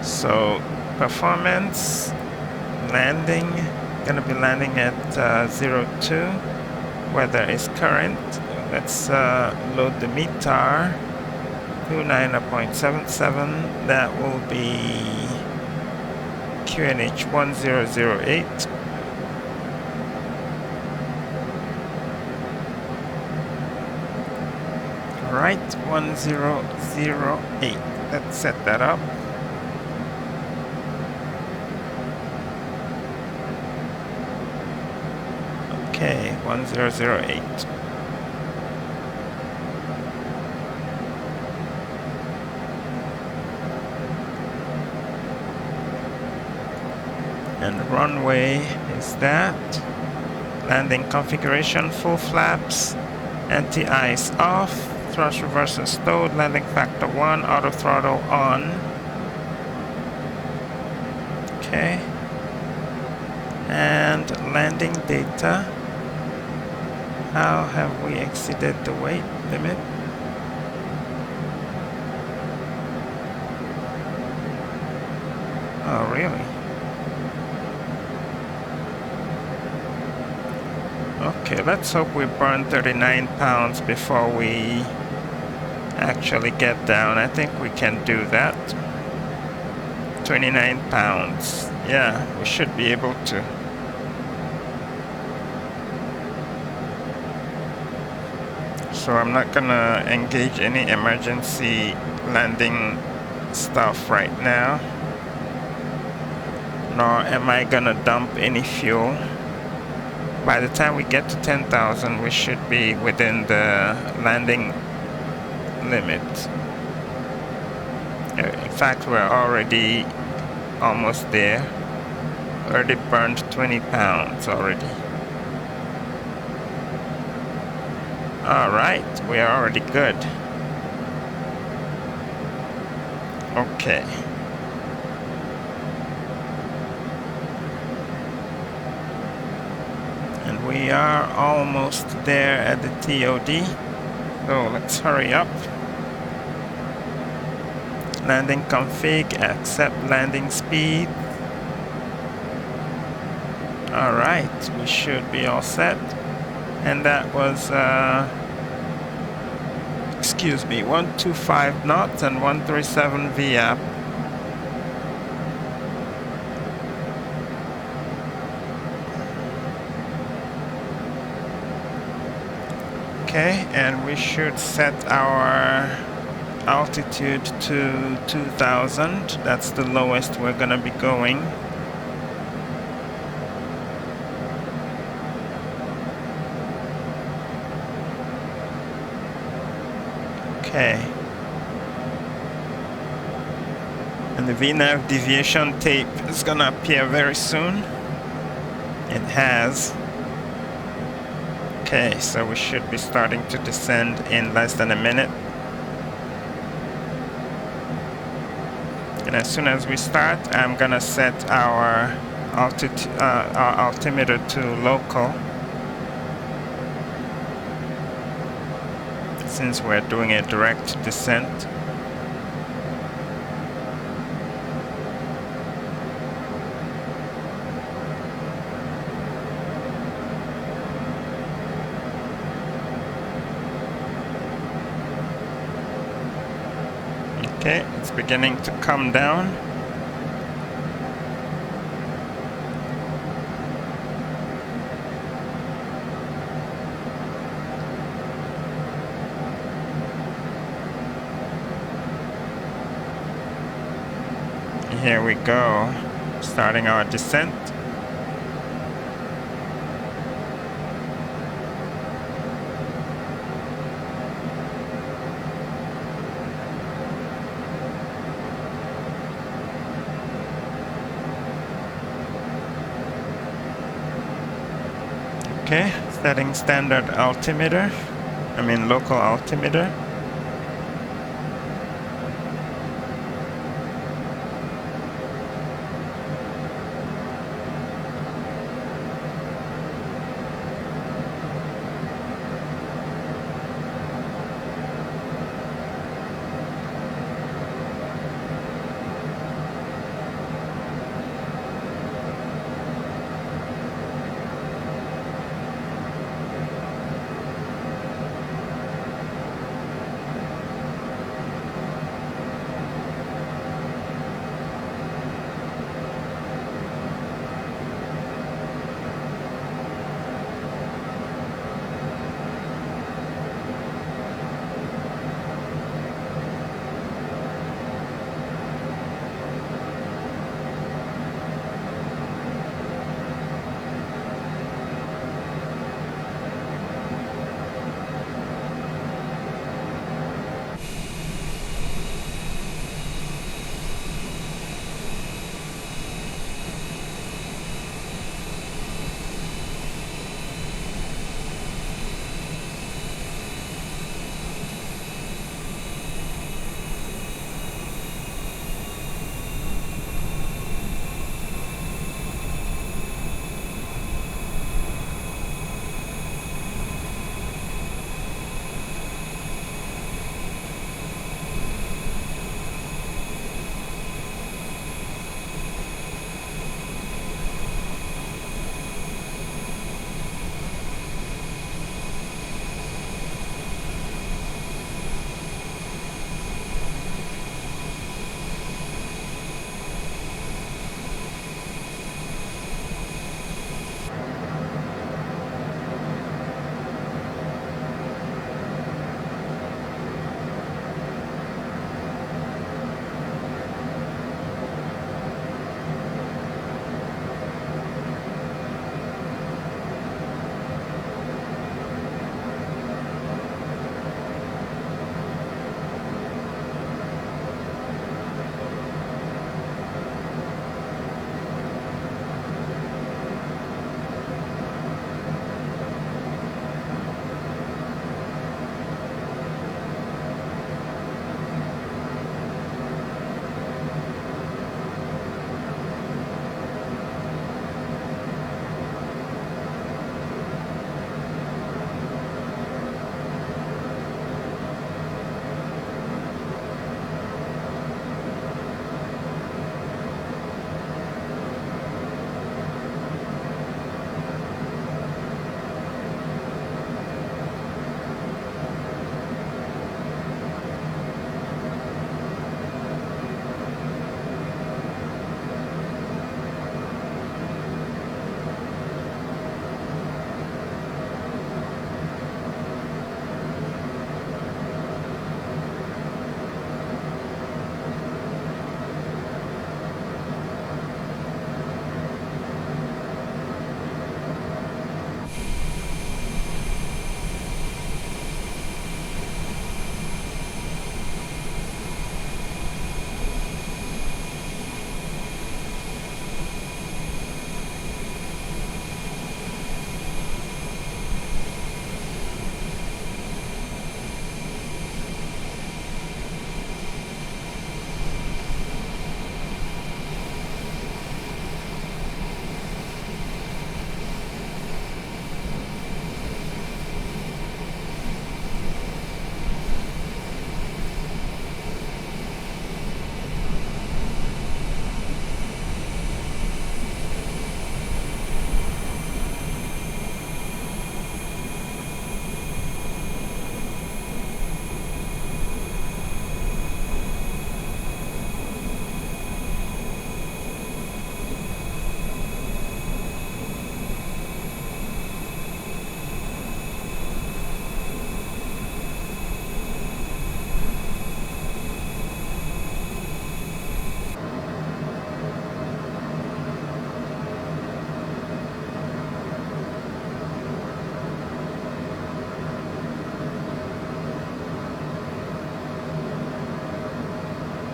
So, performance, landing, gonna be landing at 02. Weather is current. Let's load the METAR. 29.77. That will be QNH 1008. Right, 1008. Let's set that up. Okay, 1008. And runway is that. Landing configuration, full flaps, anti-ice off, thrust reverser stowed, landing factor 1, auto throttle on. Okay. And landing data. How have we exceeded the weight limit? Oh, really? Okay, let's hope we burn 39 pounds before we actually get down. I think we can do that. 29 pounds. Yeah, we should be able to. So I'm not gonna engage any emergency landing stuff right now. Nor am I gonna dump any fuel. By the time we get to 10,000, we should be within the landing limit. In fact, we're already almost there. Already burned 20 pounds already. Alright, we are already good. Okay. And we are almost there at the TOD. So let's hurry up. Landing config, accept landing speed. Alright, we should be all set. And that was, excuse me, 125 knots and 137 VAP. Okay, and we should set our altitude to 2000. That's the lowest we're gonna be going. Okay. And the VNAV deviation tape is gonna appear very soon. It has. Okay, so we should be starting to descend in less than a minute. And as soon as we start, I'm gonna set our altitude, our altimeter to local. Since we're doing a direct descent. Okay, it's beginning to come down. Here we go, starting our descent. Okay, setting standard altimeter, local altimeter.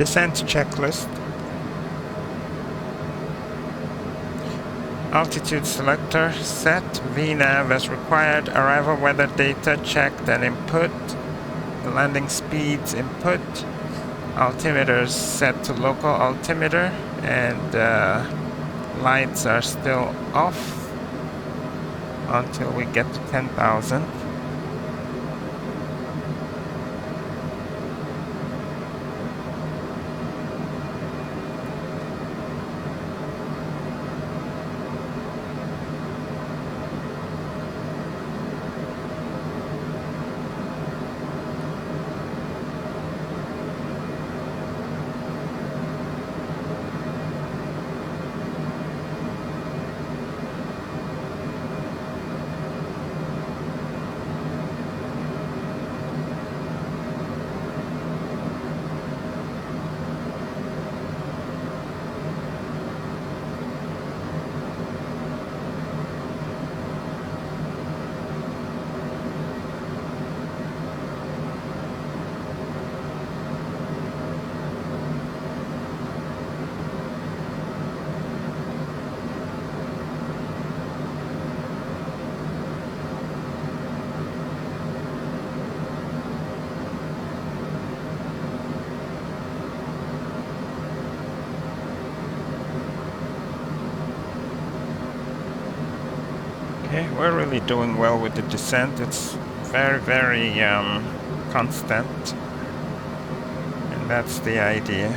Descent checklist. Altitude selector set. VNav as required. Arrival weather data checked and input. The landing speeds input. Altimeters set to local altimeter, and lights are still off until we get to 10,000. Okay, we're really doing well with the descent. It's very, very constant, and that's the idea.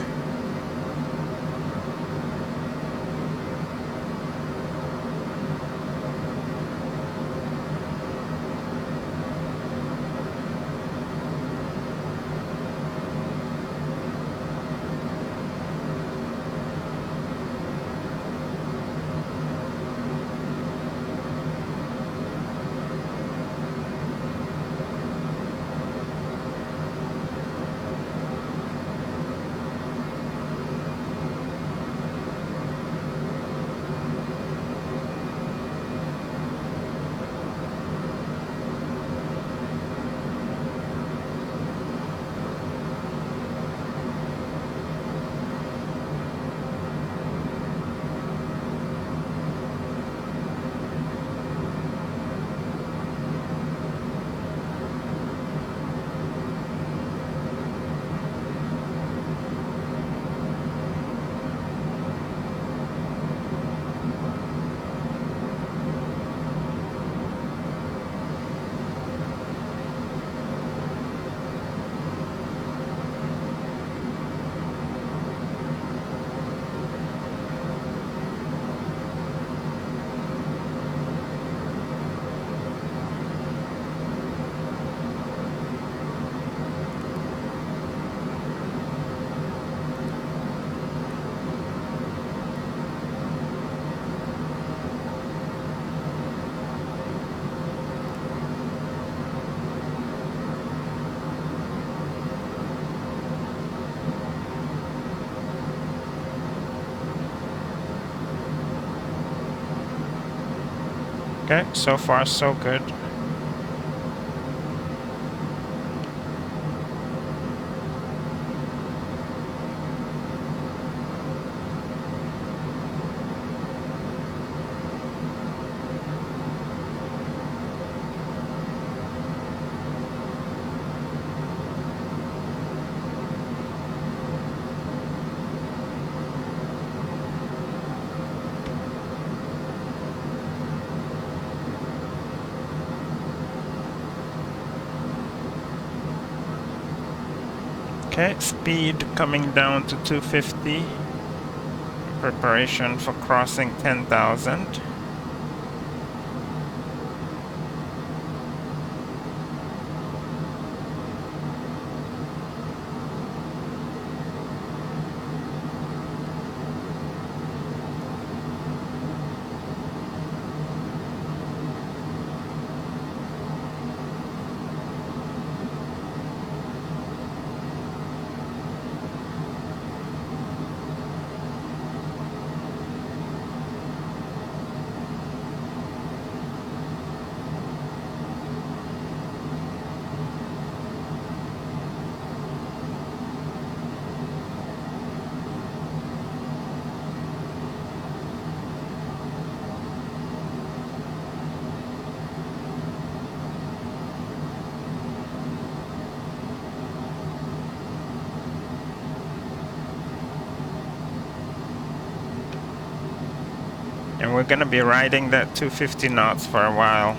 Okay, so far so good. Okay, speed coming down to 250. Preparation for crossing 10,000. And we're gonna be riding that 250 knots for a while.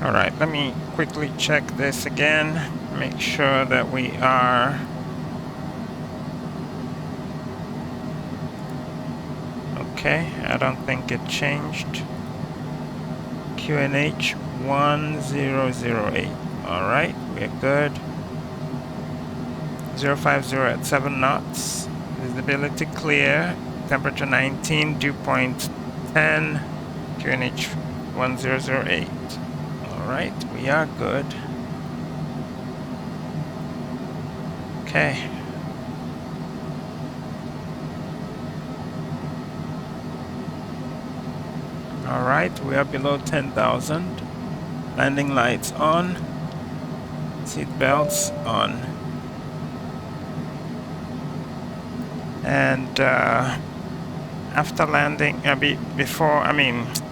All right, let me quickly check this again, make sure that we are okay. I don't think it changed. QNH 1008. All right, we're good. 050 at 7 knots. Visibility clear. Temperature 19. Dew point 10. QNH 1008. Alright, we are good. Okay. Alright, we are below 10,000. Landing lights on. Seat belts on. And after landing,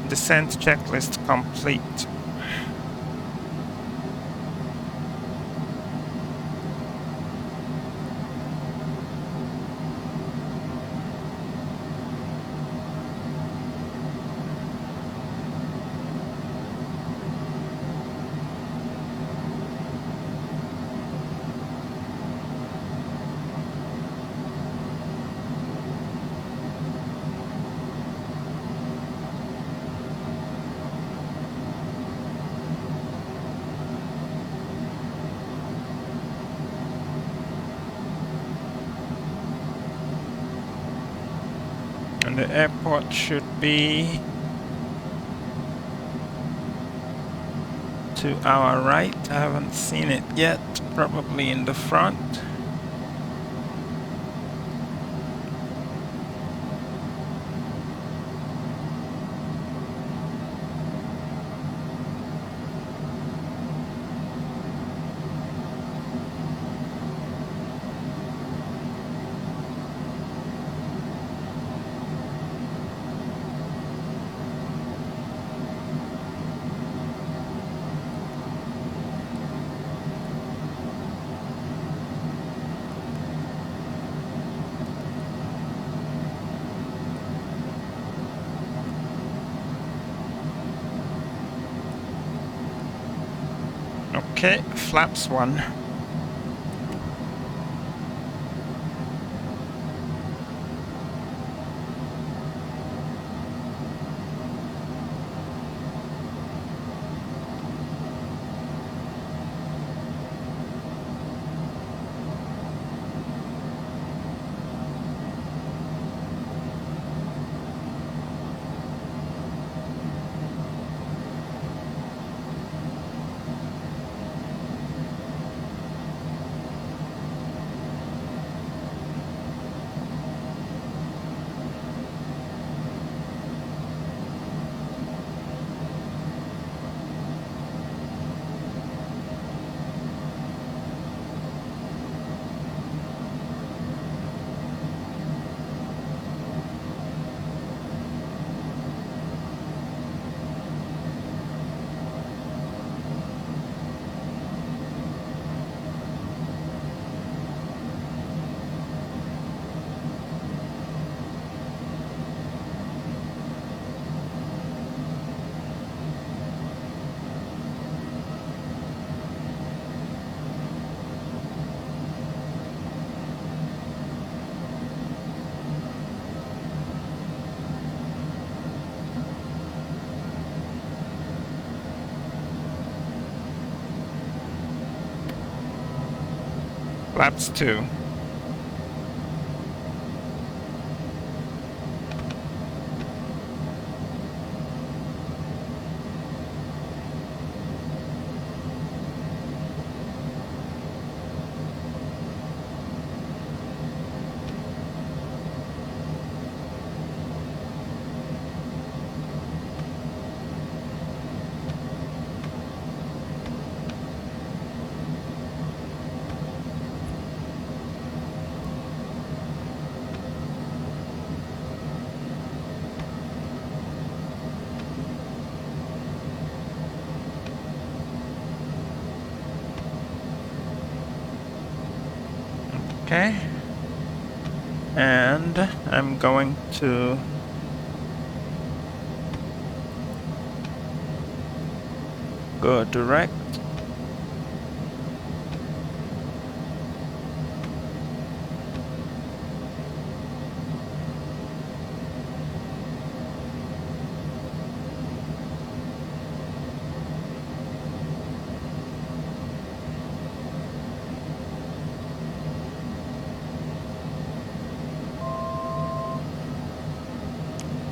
descent checklist complete. And the airport should be to our right. I haven't seen it yet, probably in the front. Okay, flaps 1. Flaps 2. Okay, and I'm going to go direct.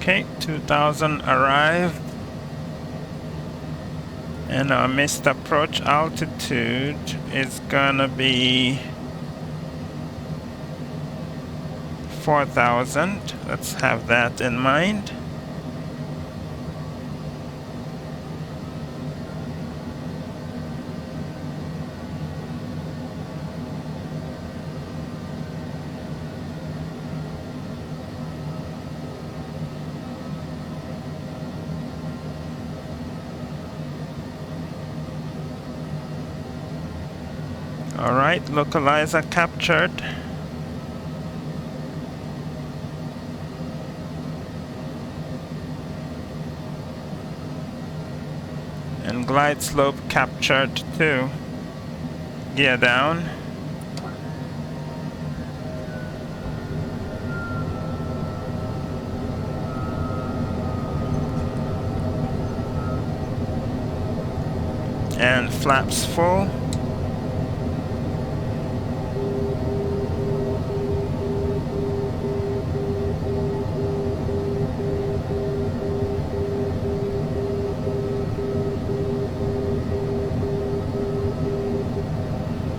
Okay, 2000 arrived, and our missed approach altitude is gonna be 4000. Let's have that in mind. Alright, localizer captured. And glide slope captured too. Gear down. And flaps full.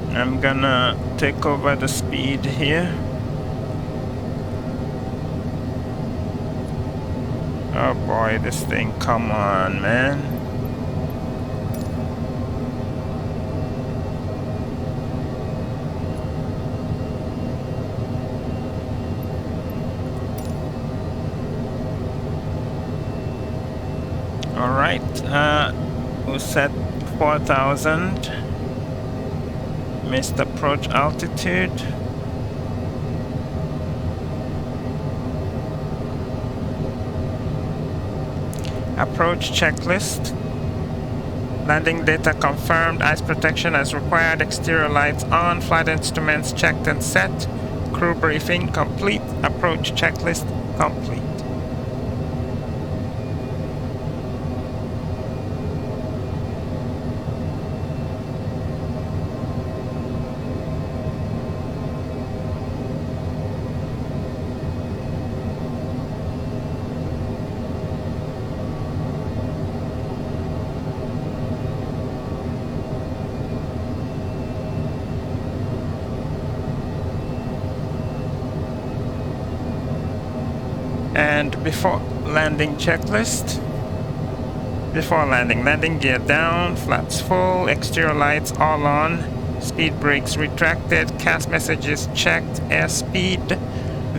I'm gonna take over the speed here. Oh boy, this thing, come on, man. Alright, we set 4000. Missed approach altitude. Approach checklist. Landing data confirmed. Ice protection as required. Exterior lights on. Flight instruments checked and set. Crew briefing complete. Approach checklist complete. And before landing checklist. Before landing, landing gear down, flaps full, exterior lights all on, speed brakes retracted, CAS messages checked, airspeed,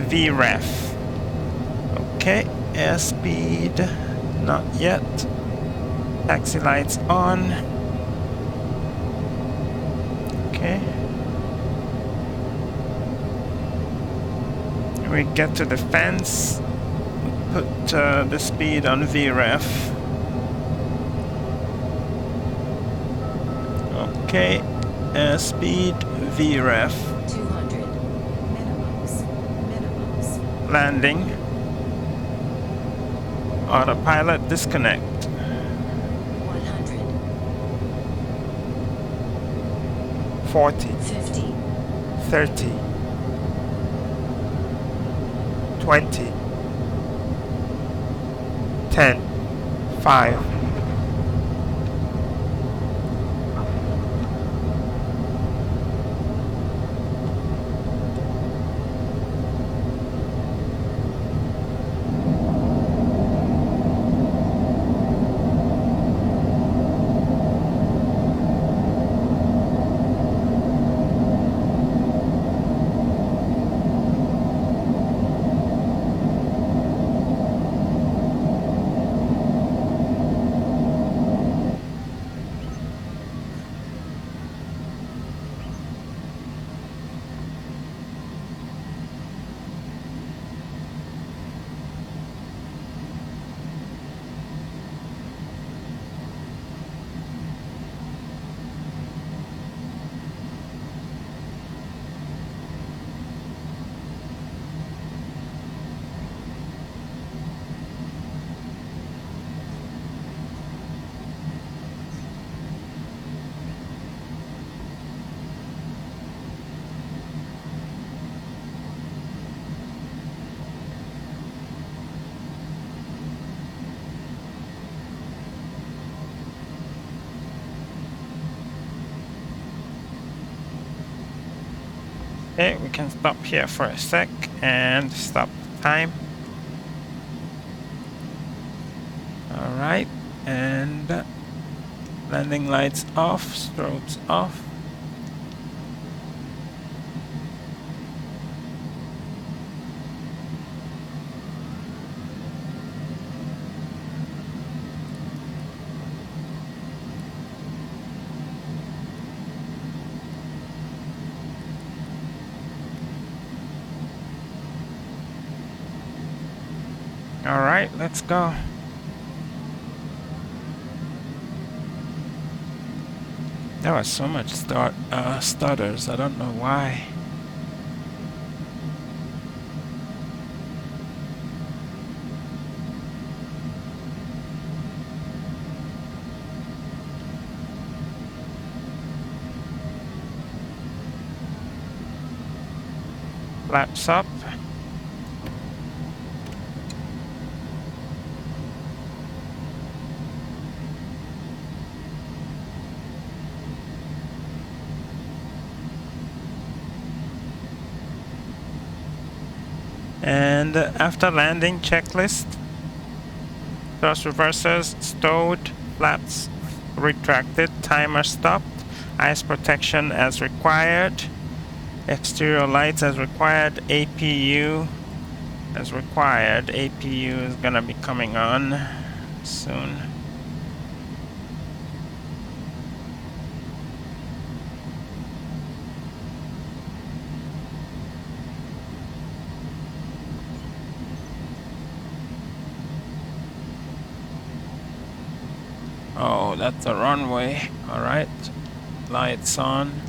VREF. Okay, airspeed, not yet. Taxi lights on. Okay. We get to the fence. Put the speed on VREF. Okay, airspeed VREF. 200. Minimums. Landing. Autopilot disconnect. 100. 40. 50. 30, 20, 10, 5, Okay, we can stop here for a sec and stop time. Alright, and landing lights off, strobes off. Alright, let's go. There was so much stutters, I don't know why. Flaps up. And after landing, checklist: thrust reversers stowed, flaps retracted, timer stopped, ice protection as required, exterior lights as required, APU as required. APU is gonna be coming on soon. Oh, that's a runway. Alright. Lights on.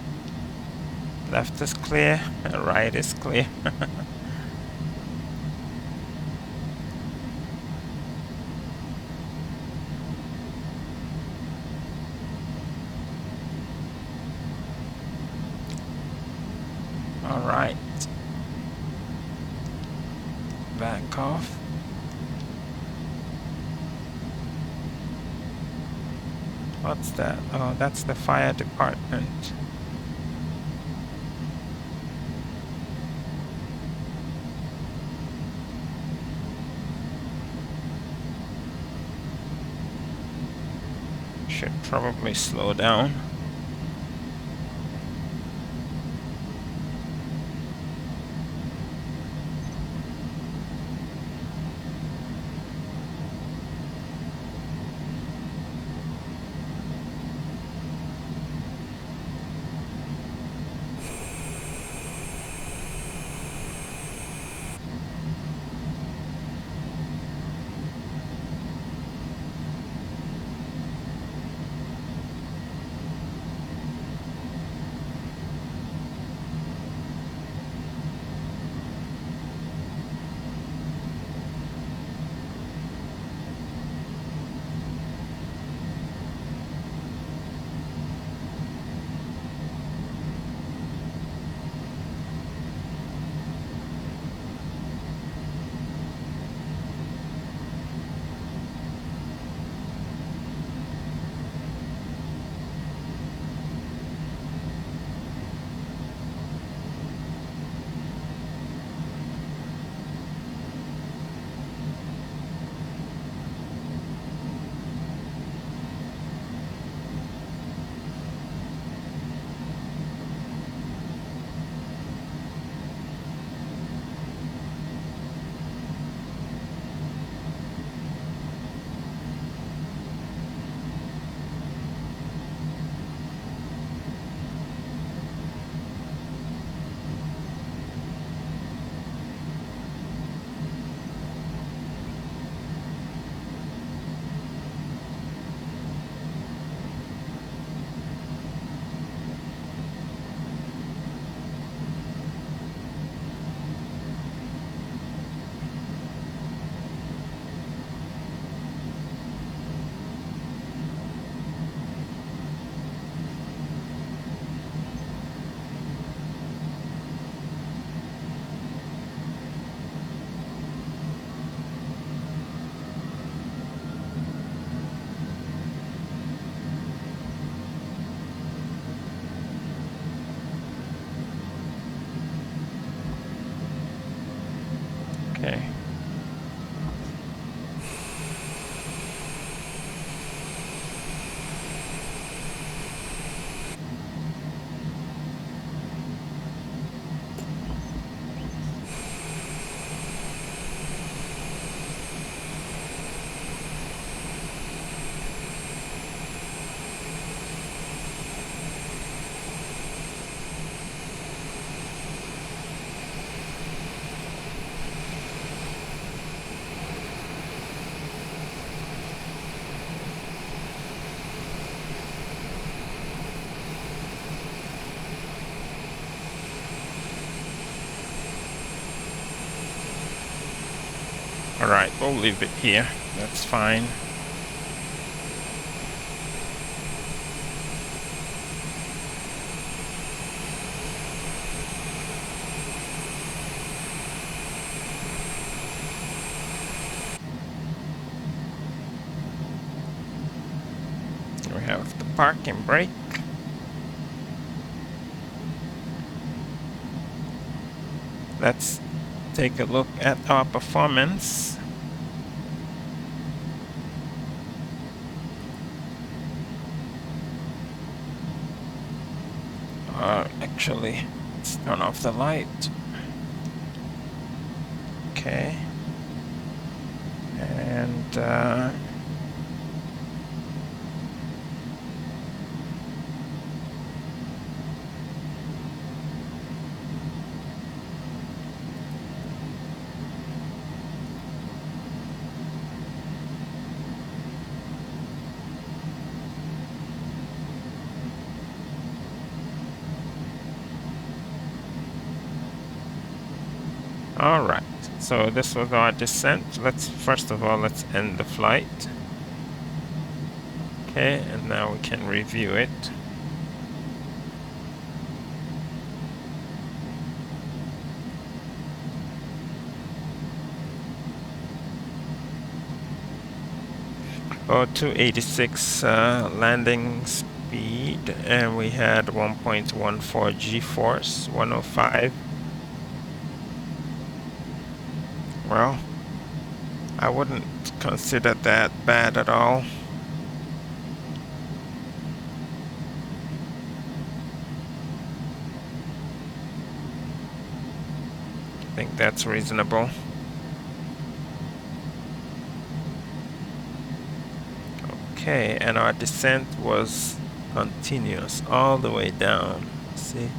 Left is clear. Right is clear. Alright. Back off. What's that? Oh, that's the fire department. Should probably slow down. Okay. Alright, we'll leave it here. That's fine. We have the parking brake. Let's take a look at our performance. Actually, let's turn off the light. Okay. And all right, so this was our descent. First of all, let's end the flight. Okay, and now we can review it. Oh, 286 landing speed, and we had 1.14 G-force, 105. Well, I wouldn't consider that bad at all. I think that's reasonable. Okay, and our descent was continuous all the way down. See?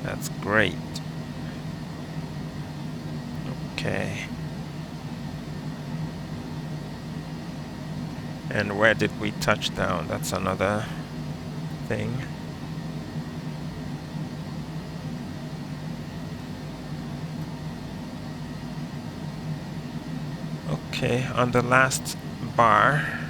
That's great. Okay. And where did we touch down? That's another thing. Okay, on the last bar.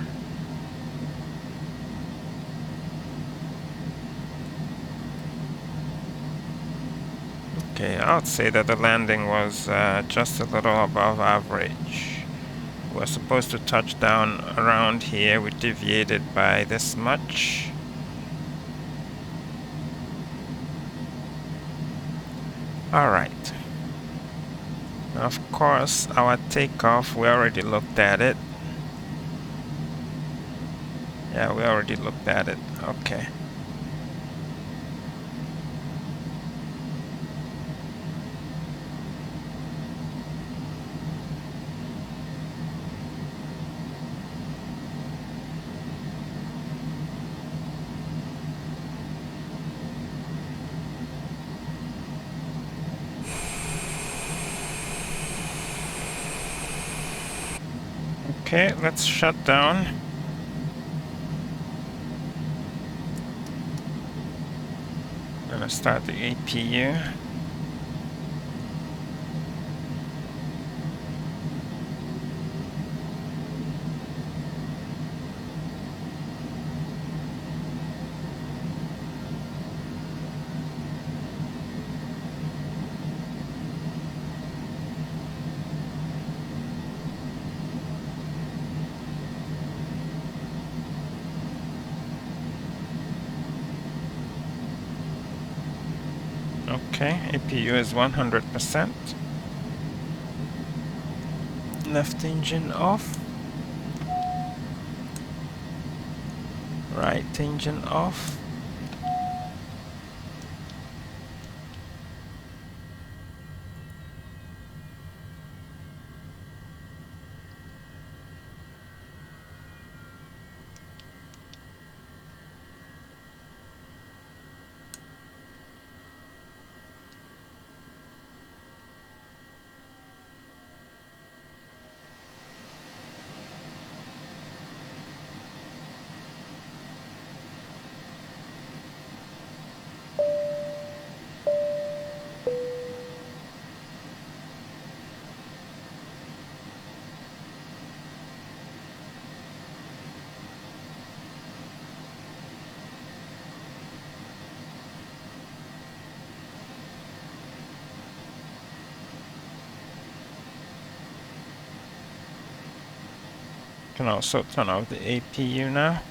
Okay, I would say that the landing was just a little above average. We're supposed to touch down around here. We deviated by this much. All right. Of course, our takeoff, we already looked at it. Yeah, we already looked at it. Okay. Okay, let's shut down. Gonna start the APU. Okay, APU is 100%. Left engine off. Right engine off. Can also turn off the APU now.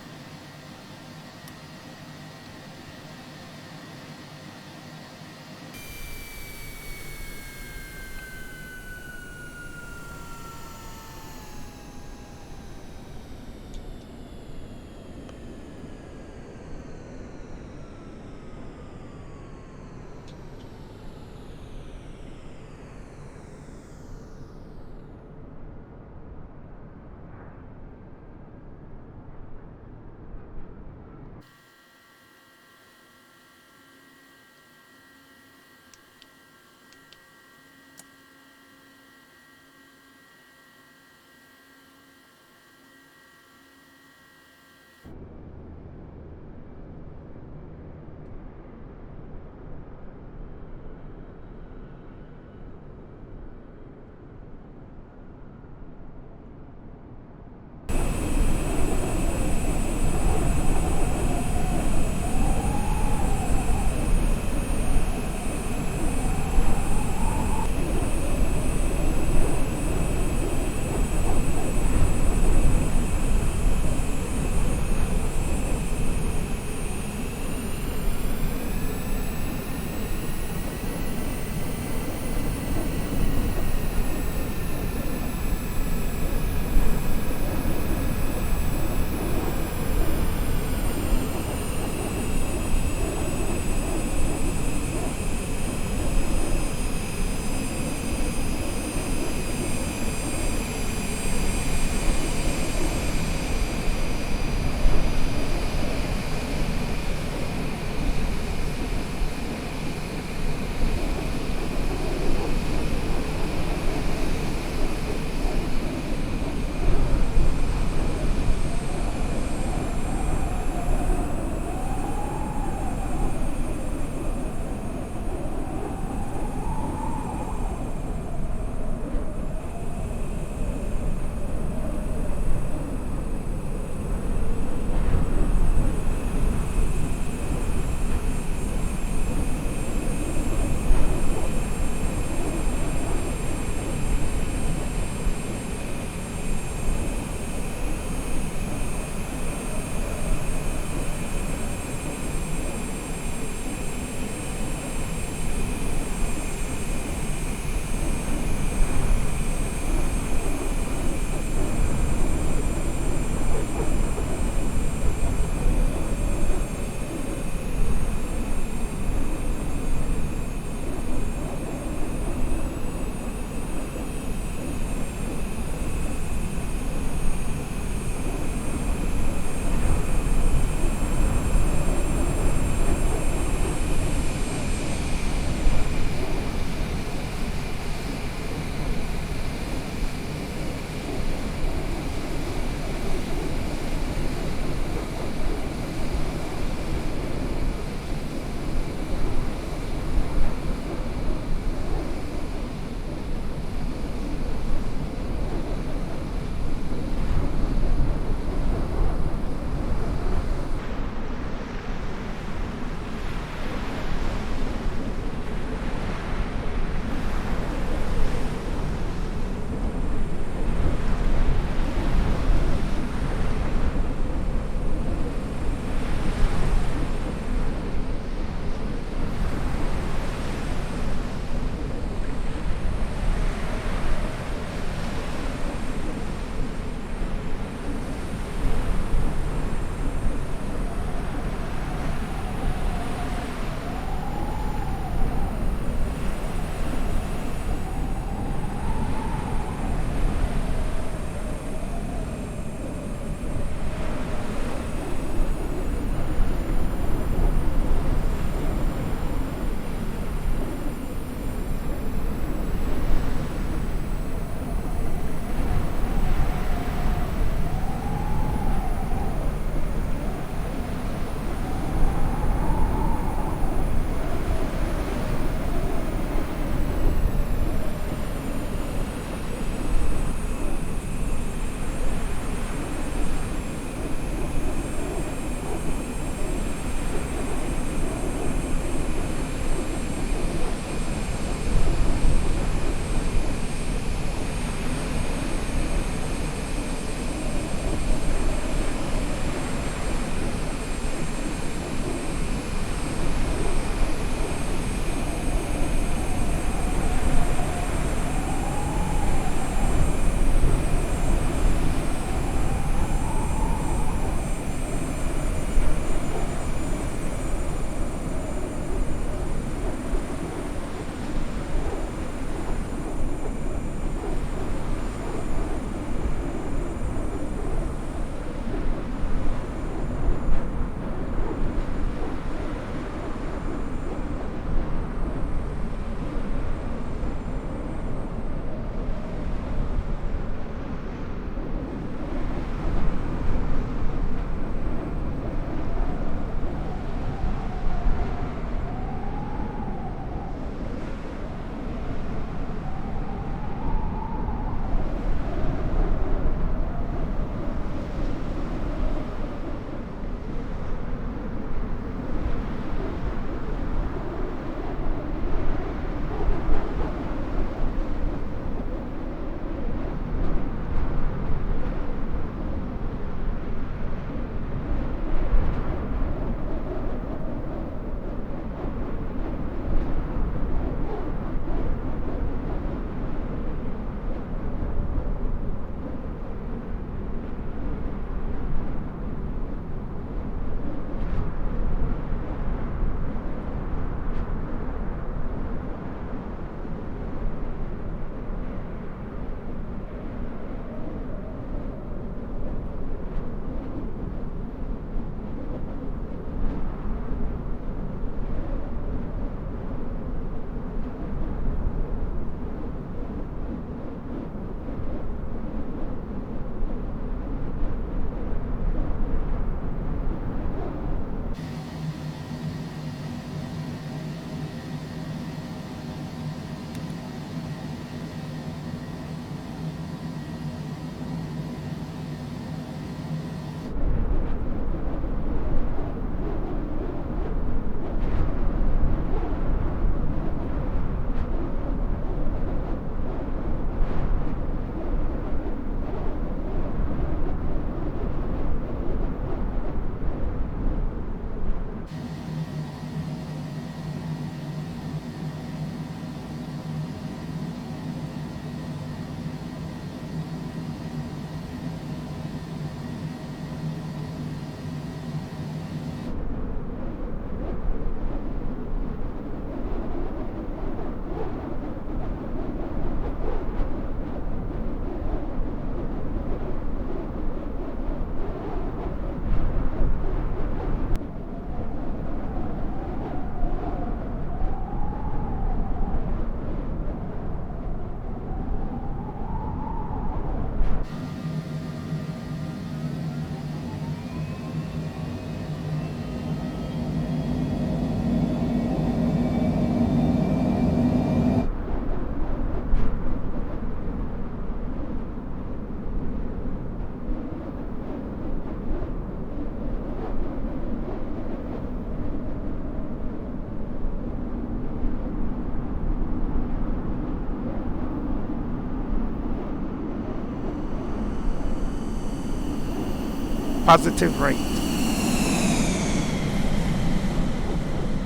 Positive rate.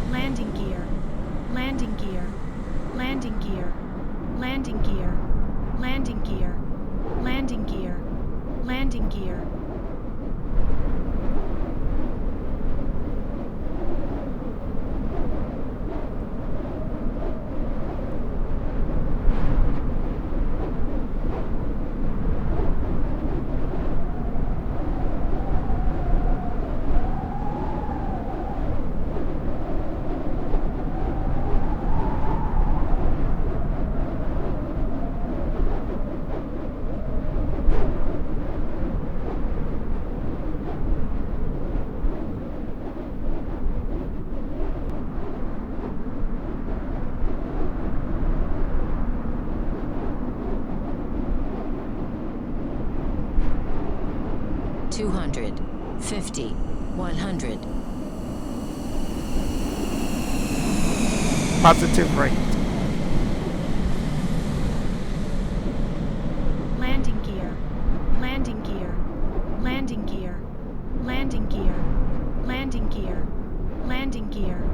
Landing gear. Landing gear. Landing gear. Landing gear. Landing gear. Landing gear. Landing gear. $200, $50, $100. Positive rate. Landing gear. Landing gear. Landing gear. Landing gear. Landing gear. Landing gear.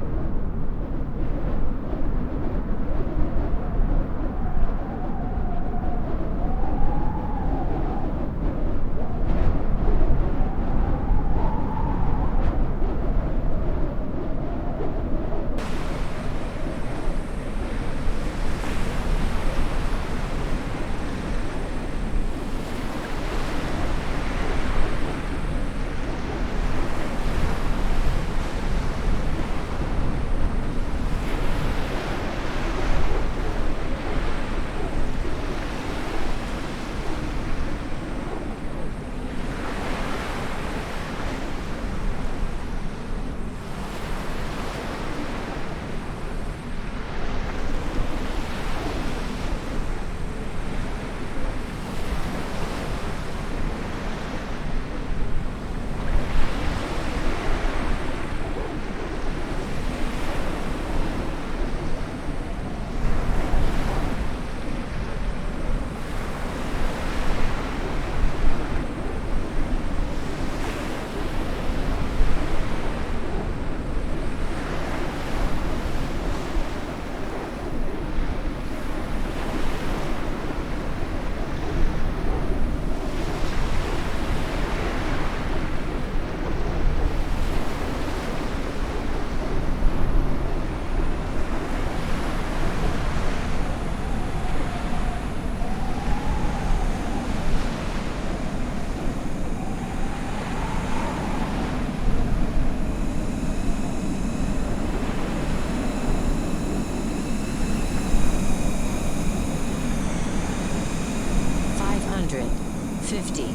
$50,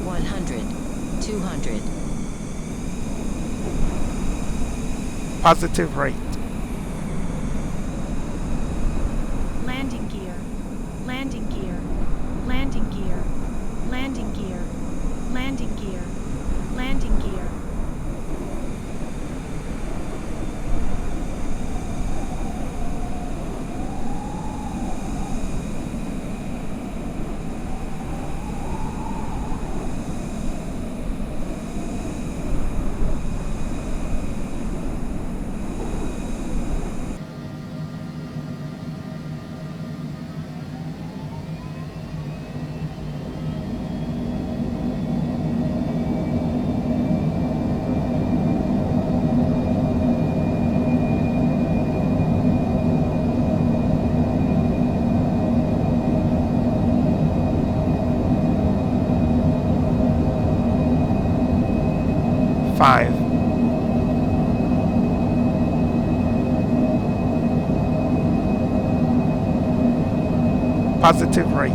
$100, $200. Positive rate. Landing gear. Landing gear. Landing gear. Landing gear. Landing gear. Landing gear. Five. Positive rate.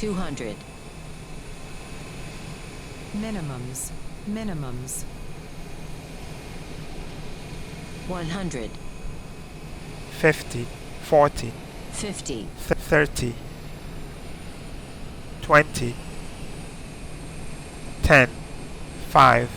200. Minimums. Minimums. 100. 50, 40, 50. 30, 20, 10, 5,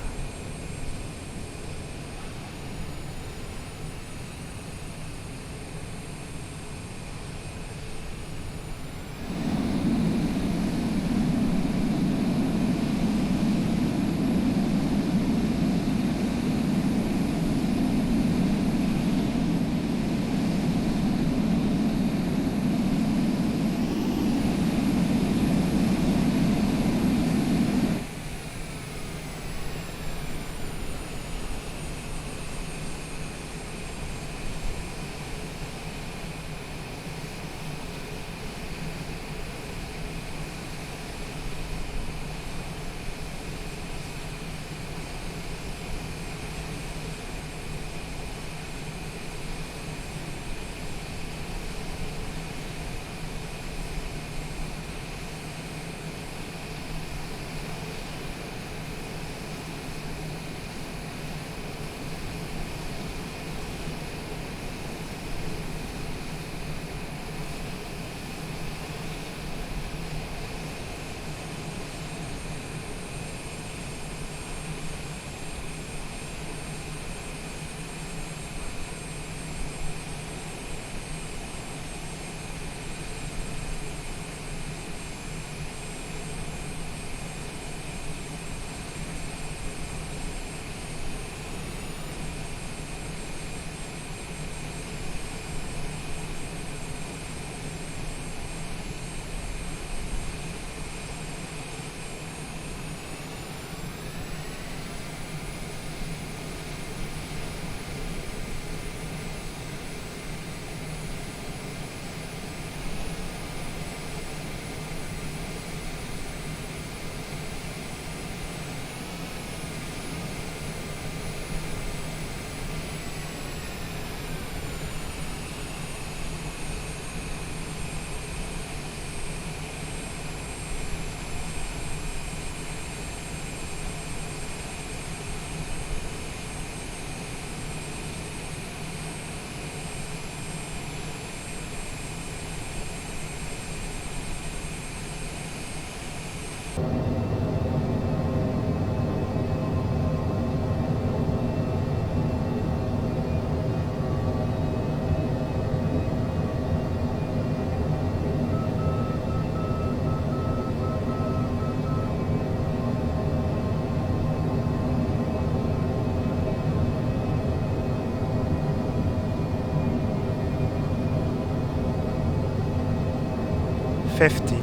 50,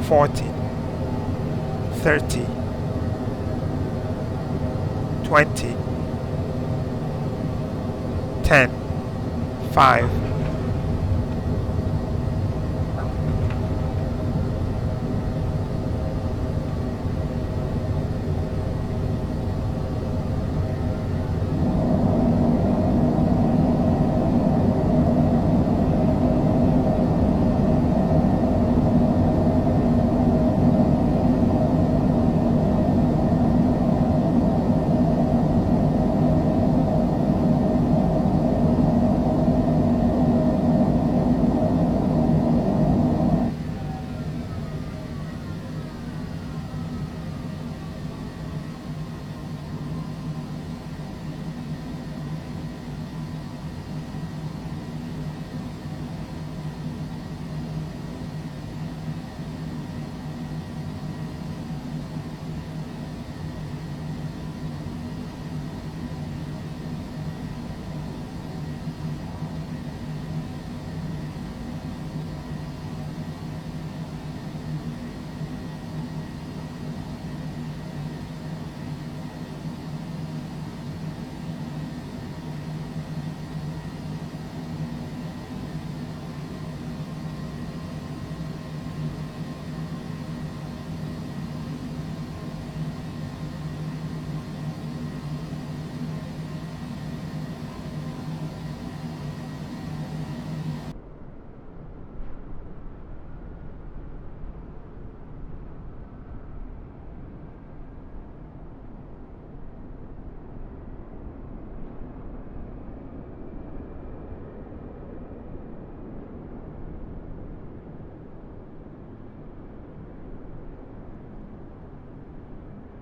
40, 30, 20, 10, 5, 10,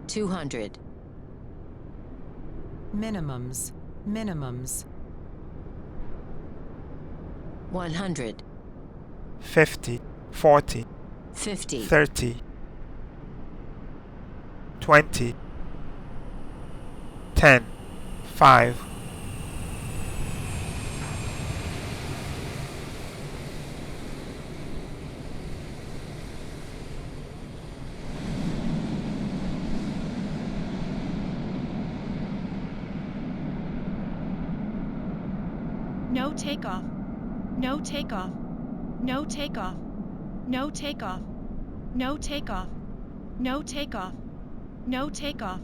200. Minimums. Minimums. 100. 50, 40, 50. 30, 20, 10, 5. No takeoff. No takeoff. No takeoff. No takeoff. No takeoff. No takeoff. No takeoff.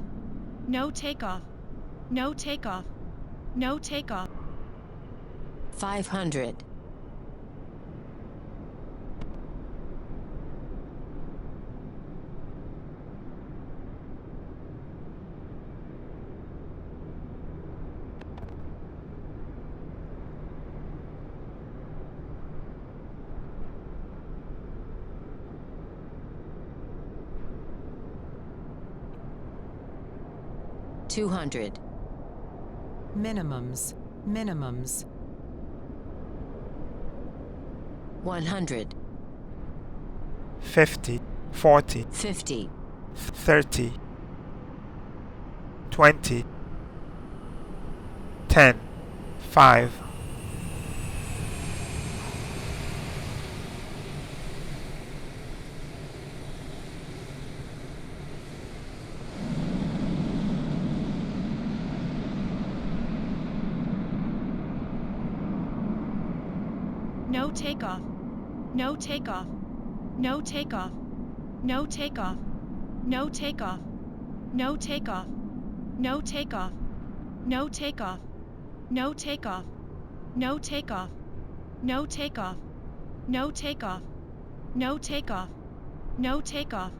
No takeoff. No takeoff. No takeoff. 500. 200. Minimums. Minimums. 100. 50, 40, 50. 30, 20, 10, 5. No takeoff. No takeoff. No takeoff. No takeoff. No takeoff. No takeoff. No takeoff. No takeoff. No takeoff. No takeoff. No takeoff. No takeoff. No takeoff. No takeoff.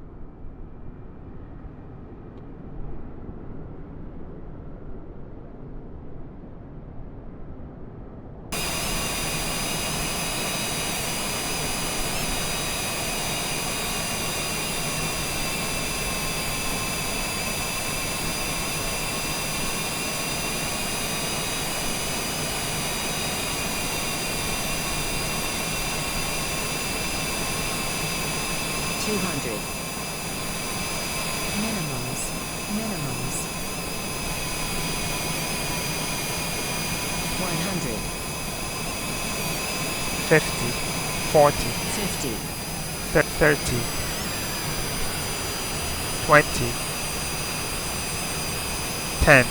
Minimums. Minimums. 100. 50, 40, 50. 30, 20, 10,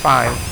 5.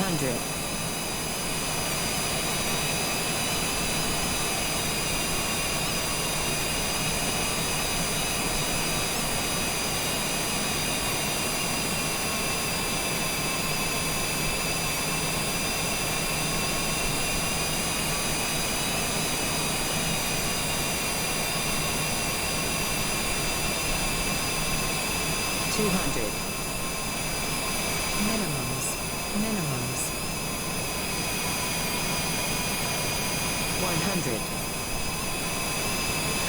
Hundred. 200. Minimums. Minimums. 100.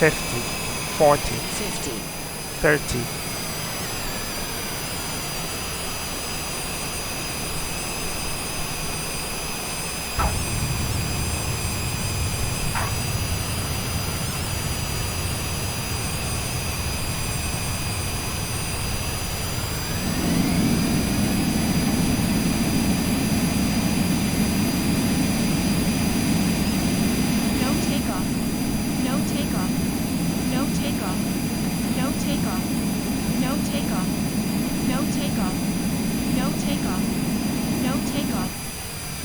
50, 40, 50. 30, No takeoff. No takeoff. No takeoff.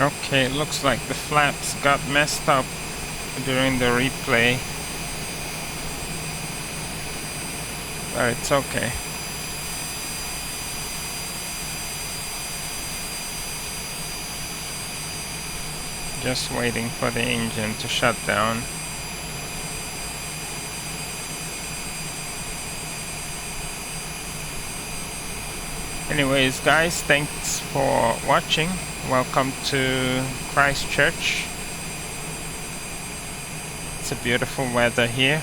Okay, looks like the flaps got messed up during the replay. But it's okay. Just waiting for the engine to shut down. Anyways, guys, thanks for watching. Welcome to Christchurch. It's a beautiful weather here.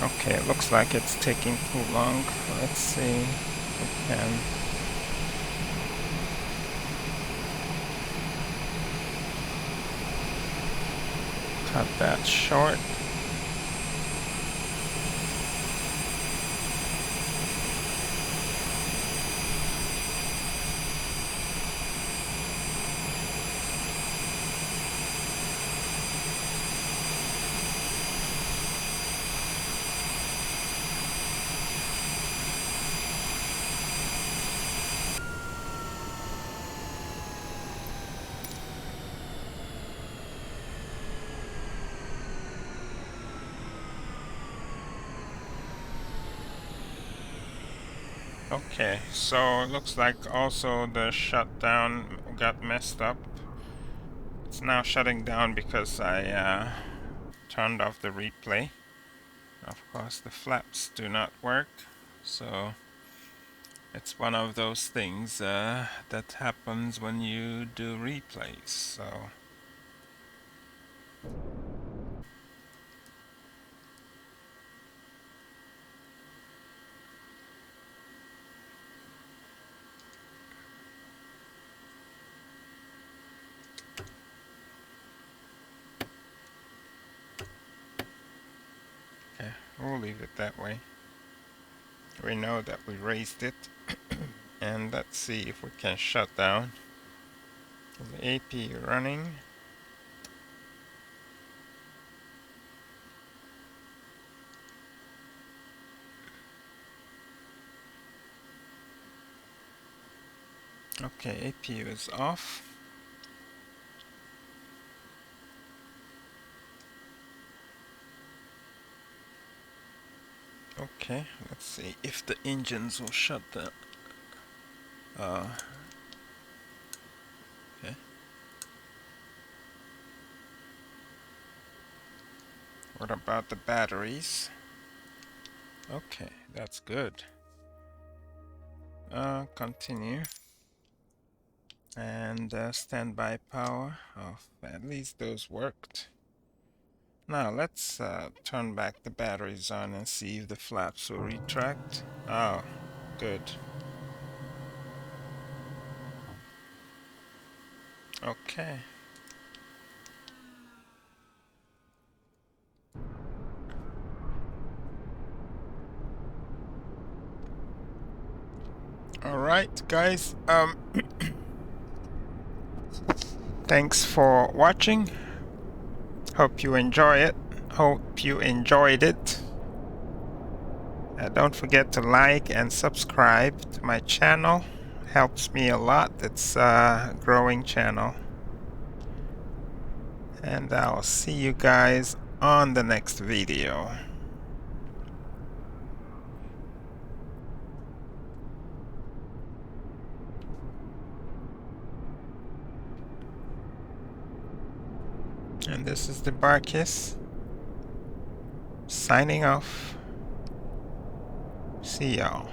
Okay, it looks like it's taking too long. Let's see if we can. Cut that short. Okay, so it looks like also the shutdown got messed up. It's now shutting down because I turned off the replay. Of course, the flaps do not work, so it's one of those things that happens when you do replays. So okay, we'll leave it that way. We know that we raised it. And let's see if we can shut down the AP running. Okay, APU is off. Okay, let's see if the engines will shut down. Okay. What about the batteries? Okay, that's good. Continue. And standby power off. At least those worked. Now let's turn back the batteries on and see if the flaps will retract. Oh, good. Okay. Alright, guys. Thanks for watching. Hope you enjoy it. Hope you enjoyed it. Don't forget to like and subscribe to my channel. Helps me a lot. It's a growing channel. And I'll see you guys on the next video. And this is the Barkis signing off. See y'all.